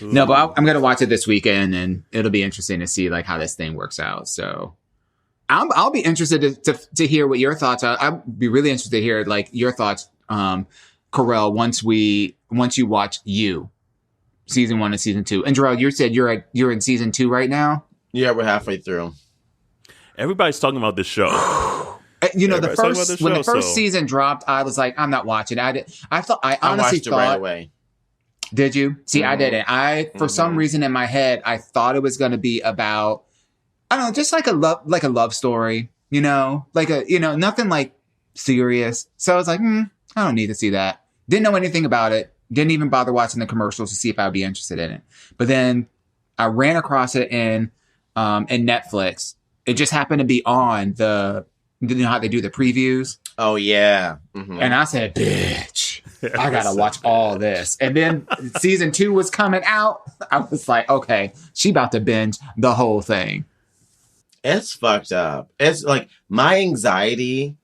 No, but I'm gonna watch it this weekend, and it'll be interesting to see like how this thing works out. So, I'll be interested to hear what your thoughts are. I'd be really interested to hear like your thoughts, Kerel, once you watch season 1 and season 2. And Jerrell, you said you're in season 2 right now. Yeah, we're halfway through. Everybody's talking about this show. You know, when the first season dropped, I was like, I'm not watching. I honestly watched it right away. Did you? See, I didn't. For some reason in my head, I thought it was going to be about, I don't know, just like a love story, you know, nothing like serious. So I was like, I don't need to see that. Didn't know anything about it. Didn't even bother watching the commercials to see if I would be interested in it. But then I ran across it in Netflix. It just happened to be on you know how they do the previews? Oh yeah. Mm-hmm. And I said, bitch, I gotta watch all this. And then season 2 was coming out. I was like, okay, she about to binge the whole thing. It's fucked up. It's like my anxiety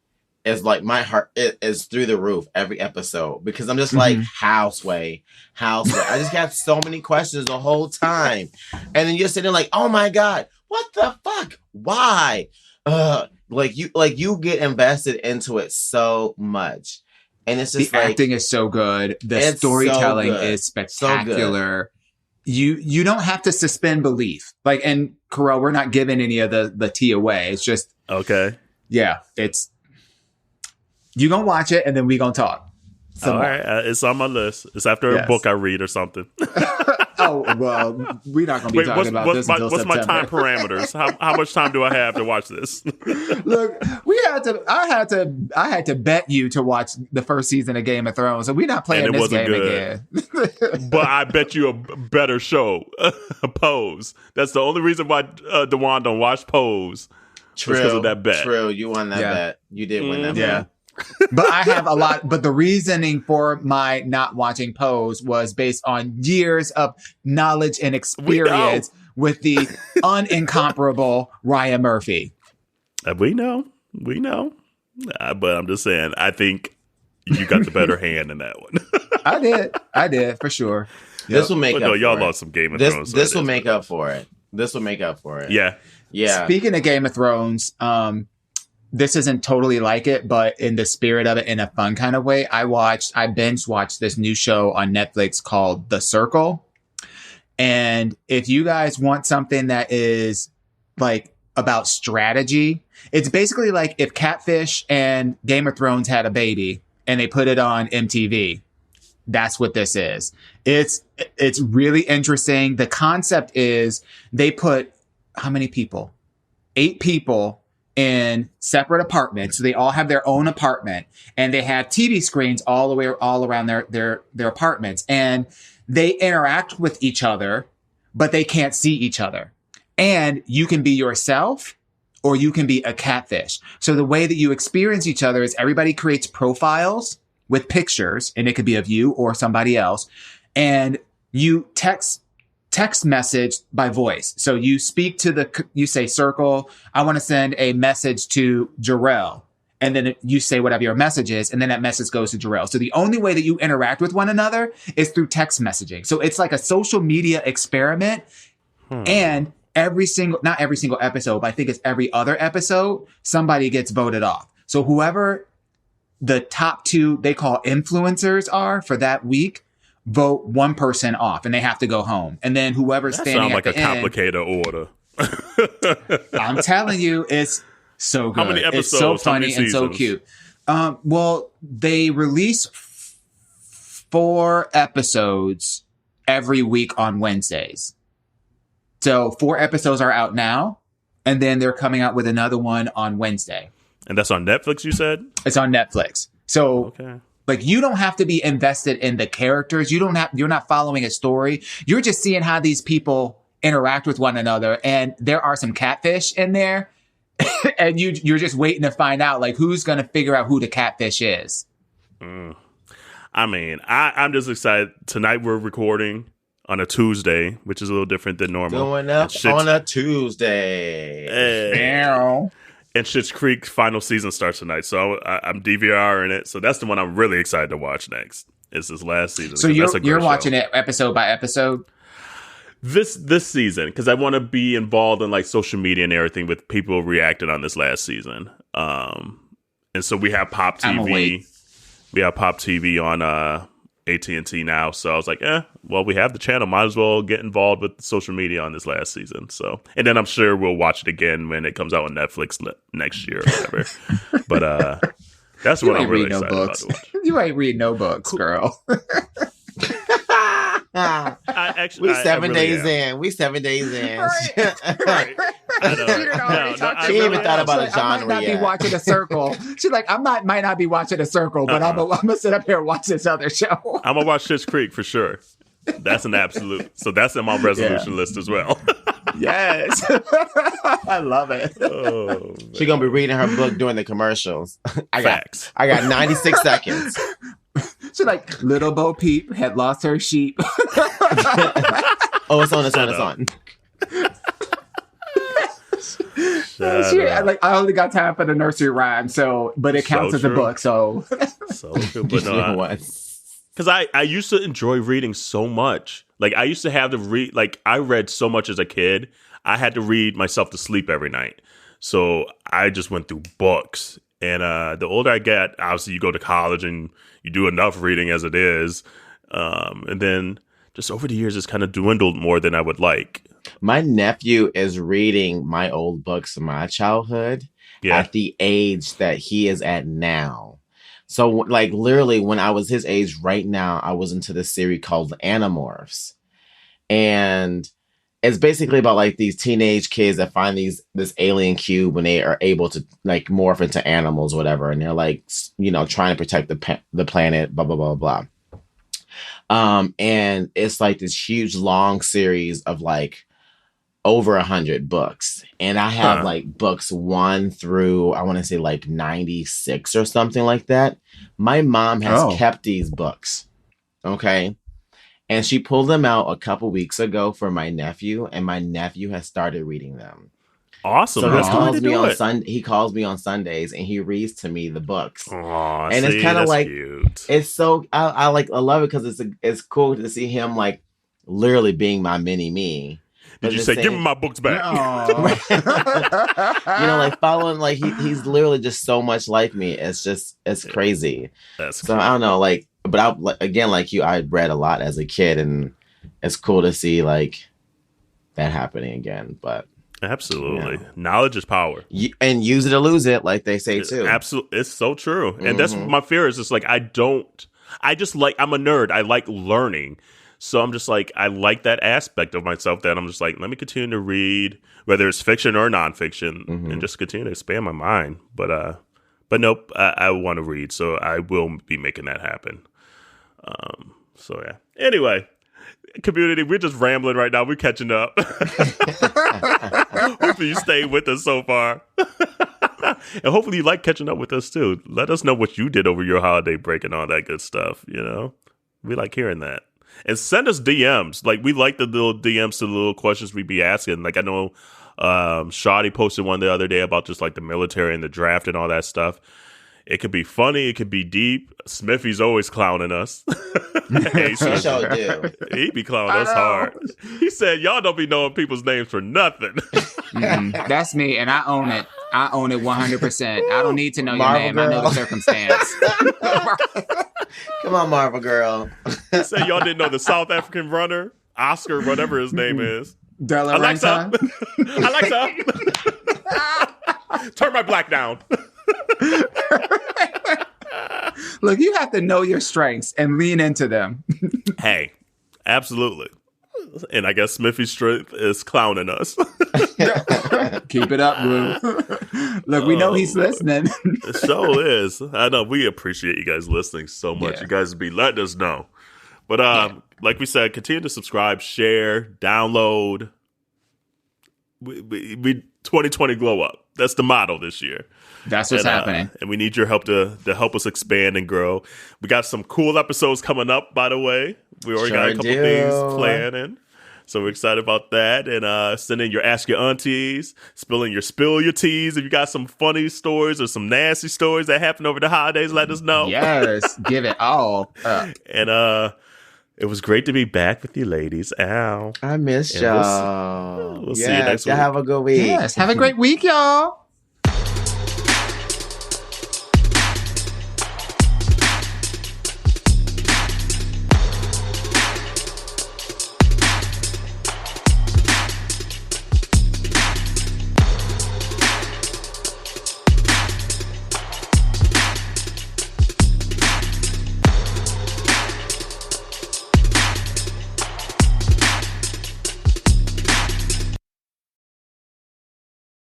is like my heart is through the roof every episode because I'm just like houseway. I just got so many questions the whole time, and then you're sitting like, oh my God, what the fuck? Why? You get invested into it so much, and it's just the acting is so good. The storytelling is spectacular. So you don't have to suspend belief. Like, and Kerel, we're not giving any of the tea away. It's just okay. Yeah, you gonna watch it and then we gonna talk. All right, it's on my list. It's after a book I read or something. Oh well, we're not gonna be talking about this until what's September. my time parameters? How much time do I have to watch this? Look, I had to bet you to watch the first season of Game of Thrones, so we're not playing this game again. But I bet you a better show, Pose. That's the only reason why Dawon don't watch Pose. True, because of that bet. True, you won that bet. You did win that bet. But I have a lot. But the reasoning for my not watching Pose was based on years of knowledge and experience with the unincomparable Ryan Murphy. We know. But I'm just saying, I think you got the better hand in that one. I did for sure. This will make up. No, y'all for lost some Game of this, Thrones. This will make up for it. This will make up for it. Yeah. Yeah. Speaking of Game of Thrones, this isn't totally like it, but in the spirit of it, in a fun kind of way, I binge watched this new show on Netflix called The Circle. And if you guys want something that is like about strategy, it's basically like if Catfish and Game of Thrones had a baby and they put it on MTV. That's what this is. It's really interesting. The concept is they put how many people? 8 people in separate apartments. So they all have their own apartment, and they have TV screens all around their apartments, and they interact with each other, but they can't see each other. And you can be yourself or you can be a catfish. So the way that you experience each other is everybody creates profiles with pictures, and it could be of you or somebody else. And you text message by voice. So you speak to you say, Circle, I want to send a message to Jerrell. And then you say whatever your message is, and then that message goes to Jerrell. So the only way that you interact with one another is through text messaging. So it's like a social media experiment. And not every single episode, but I think it's every other episode, somebody gets voted off. So whoever the top 2 they call influencers are for that week, vote one person off, and they have to go home. And then whoever's standing at the end. Sounds like a complicated order. I'm telling you, it's so good. How many episodes? It's so funny and so cute. Well, they release 4 episodes every week on Wednesdays. So 4 episodes are out now, and then they're coming out with another one on Wednesday. And that's on Netflix, you said? It's on Netflix. So okay. Like, you don't have to be invested in the characters. You're not following a story. You're just seeing how these people interact with one another. And there are some catfish in there. And you're just waiting to find out, like, who's going to figure out who the catfish is. I mean, I'm just excited. Tonight we're recording on a Tuesday, which is a little different than normal. Going up on a Tuesday. And Schitt's Creek final season starts tonight, so I'm DVRing it. So that's the one I'm really excited to watch next. It's this last season. So you're watching it episode by episode? This season, because I want to be involved in like social media and everything with people reacting on this last season. And so we have Pop TV. We have Pop TV on AT&T now. So I was like, well, we have the channel. Might as well get involved with social media on this last season. So, and then I'm sure we'll watch it again when it comes out on Netflix next year or whatever. But that's what I'm really excited about to watch. You ain't read no books, girl. We 7 days in. We 7 days in. Right. She ain't even thought about a genre I might not yet. be watching a circle. She's like, might not be watching a circle, but I'm gonna sit up here and watch this other show. I'm gonna watch Schitt's Creek for sure. That's an absolute. So that's in my resolution list as well. Yes. I love it. Oh, She's gonna be reading her book during the commercials. I got 96 seconds. She's like, Little Bo Peep had lost her sheep. Oh, it's on. I only got time for the nursery rhyme, but it counts as a book, so. So true, but because I used to enjoy reading so much. Like, I used to have to read, like, I read so much as a kid. I had to read myself to sleep every night. So I just went through books. And the older I get, obviously you go to college and you do enough reading as it is. And then just over the years, it's kind of dwindled more than I would like. My nephew is reading my old books from my childhood at the age that he is at now. So, like, literally, when I was his age right now, I was into this series called Animorphs. And it's basically about, like, these teenage kids that find this alien cube when they are able to, like, morph into animals or whatever. And they're, like, you know, trying to protect the planet, blah, blah, blah, blah. And it's, like, this huge, long series of, like, over 100 books. And I have like books 1 through, I want to say like 96 or something like that. My mom has kept these books. Okay. And she pulled them out a couple weeks ago for my nephew, and my nephew has started reading them. Awesome. So he calls me on Sundays and he reads to me the books. Aww, and it's kind of like, cute. It's so, I love it because it's cool to see him like literally being my mini me. But Did you the say, same- give me my books back? You know, like following, like he's literally just so much like me. It's crazy. That's So I don't know, like, but again, like you, I read a lot as a kid, and it's cool to see like that happening again. But Absolutely. Knowledge is power. And use it or lose it, like they say too. Absolutely. It's so true. And that's my fear is just like, I'm a nerd. I like learning. So I'm just like, I like that aspect of myself that I'm just like, let me continue to read, whether it's fiction or nonfiction, and just continue to expand my mind. But nope, I want to read. So I will be making that happen. So yeah. Anyway, community, we're just rambling right now. We're catching up. Hopefully you stayed with us so far. And hopefully you like catching up with us too. Let us know what you did over your holiday break and all that good stuff, you know? We like hearing that. And send us DMs. Like, we like the little DMs to the little questions we be asking. Like, I know Shawty posted one the other day about just like the military and the draft and all that stuff. It could be funny. It could be deep. Smiffy's always clowning us. Hey, He sure do. he be clowning us hard. He said, y'all don't be knowing people's names for nothing. That's me, and I own it. I own it 100%. I don't need to know Marvel your name. I know the girl. circumstance. Come on, Marvel girl. He said y'all didn't know the South African runner, Oscar, whatever his name is. Della Alexa. Renton. Alexa. Turn my black down. Look, you have to know your strengths and lean into them. Hey, absolutely. And I guess Smiffy's strength is clowning us. Keep it up, Brew. Look, we know he's listening. It sure is. I know. We appreciate you guys listening so much. Yeah. You guys be letting us know. But like we said, continue to subscribe, share, download. We 2020 glow up. That's the motto this year. That's what's happening. And we need your help to help us expand and grow. We got some cool episodes coming up, by the way. We already got a couple things planning. So we're excited about that. And send in your Ask Your Aunties, spill your teas. If you got some funny stories or some nasty stories that happened over the holidays, let us know. Yes, give it all up. And it was great to be back with you ladies. Ow. I miss And y'all. we'll see you next Y'all week. have a good week. Yes, have a great week, y'all.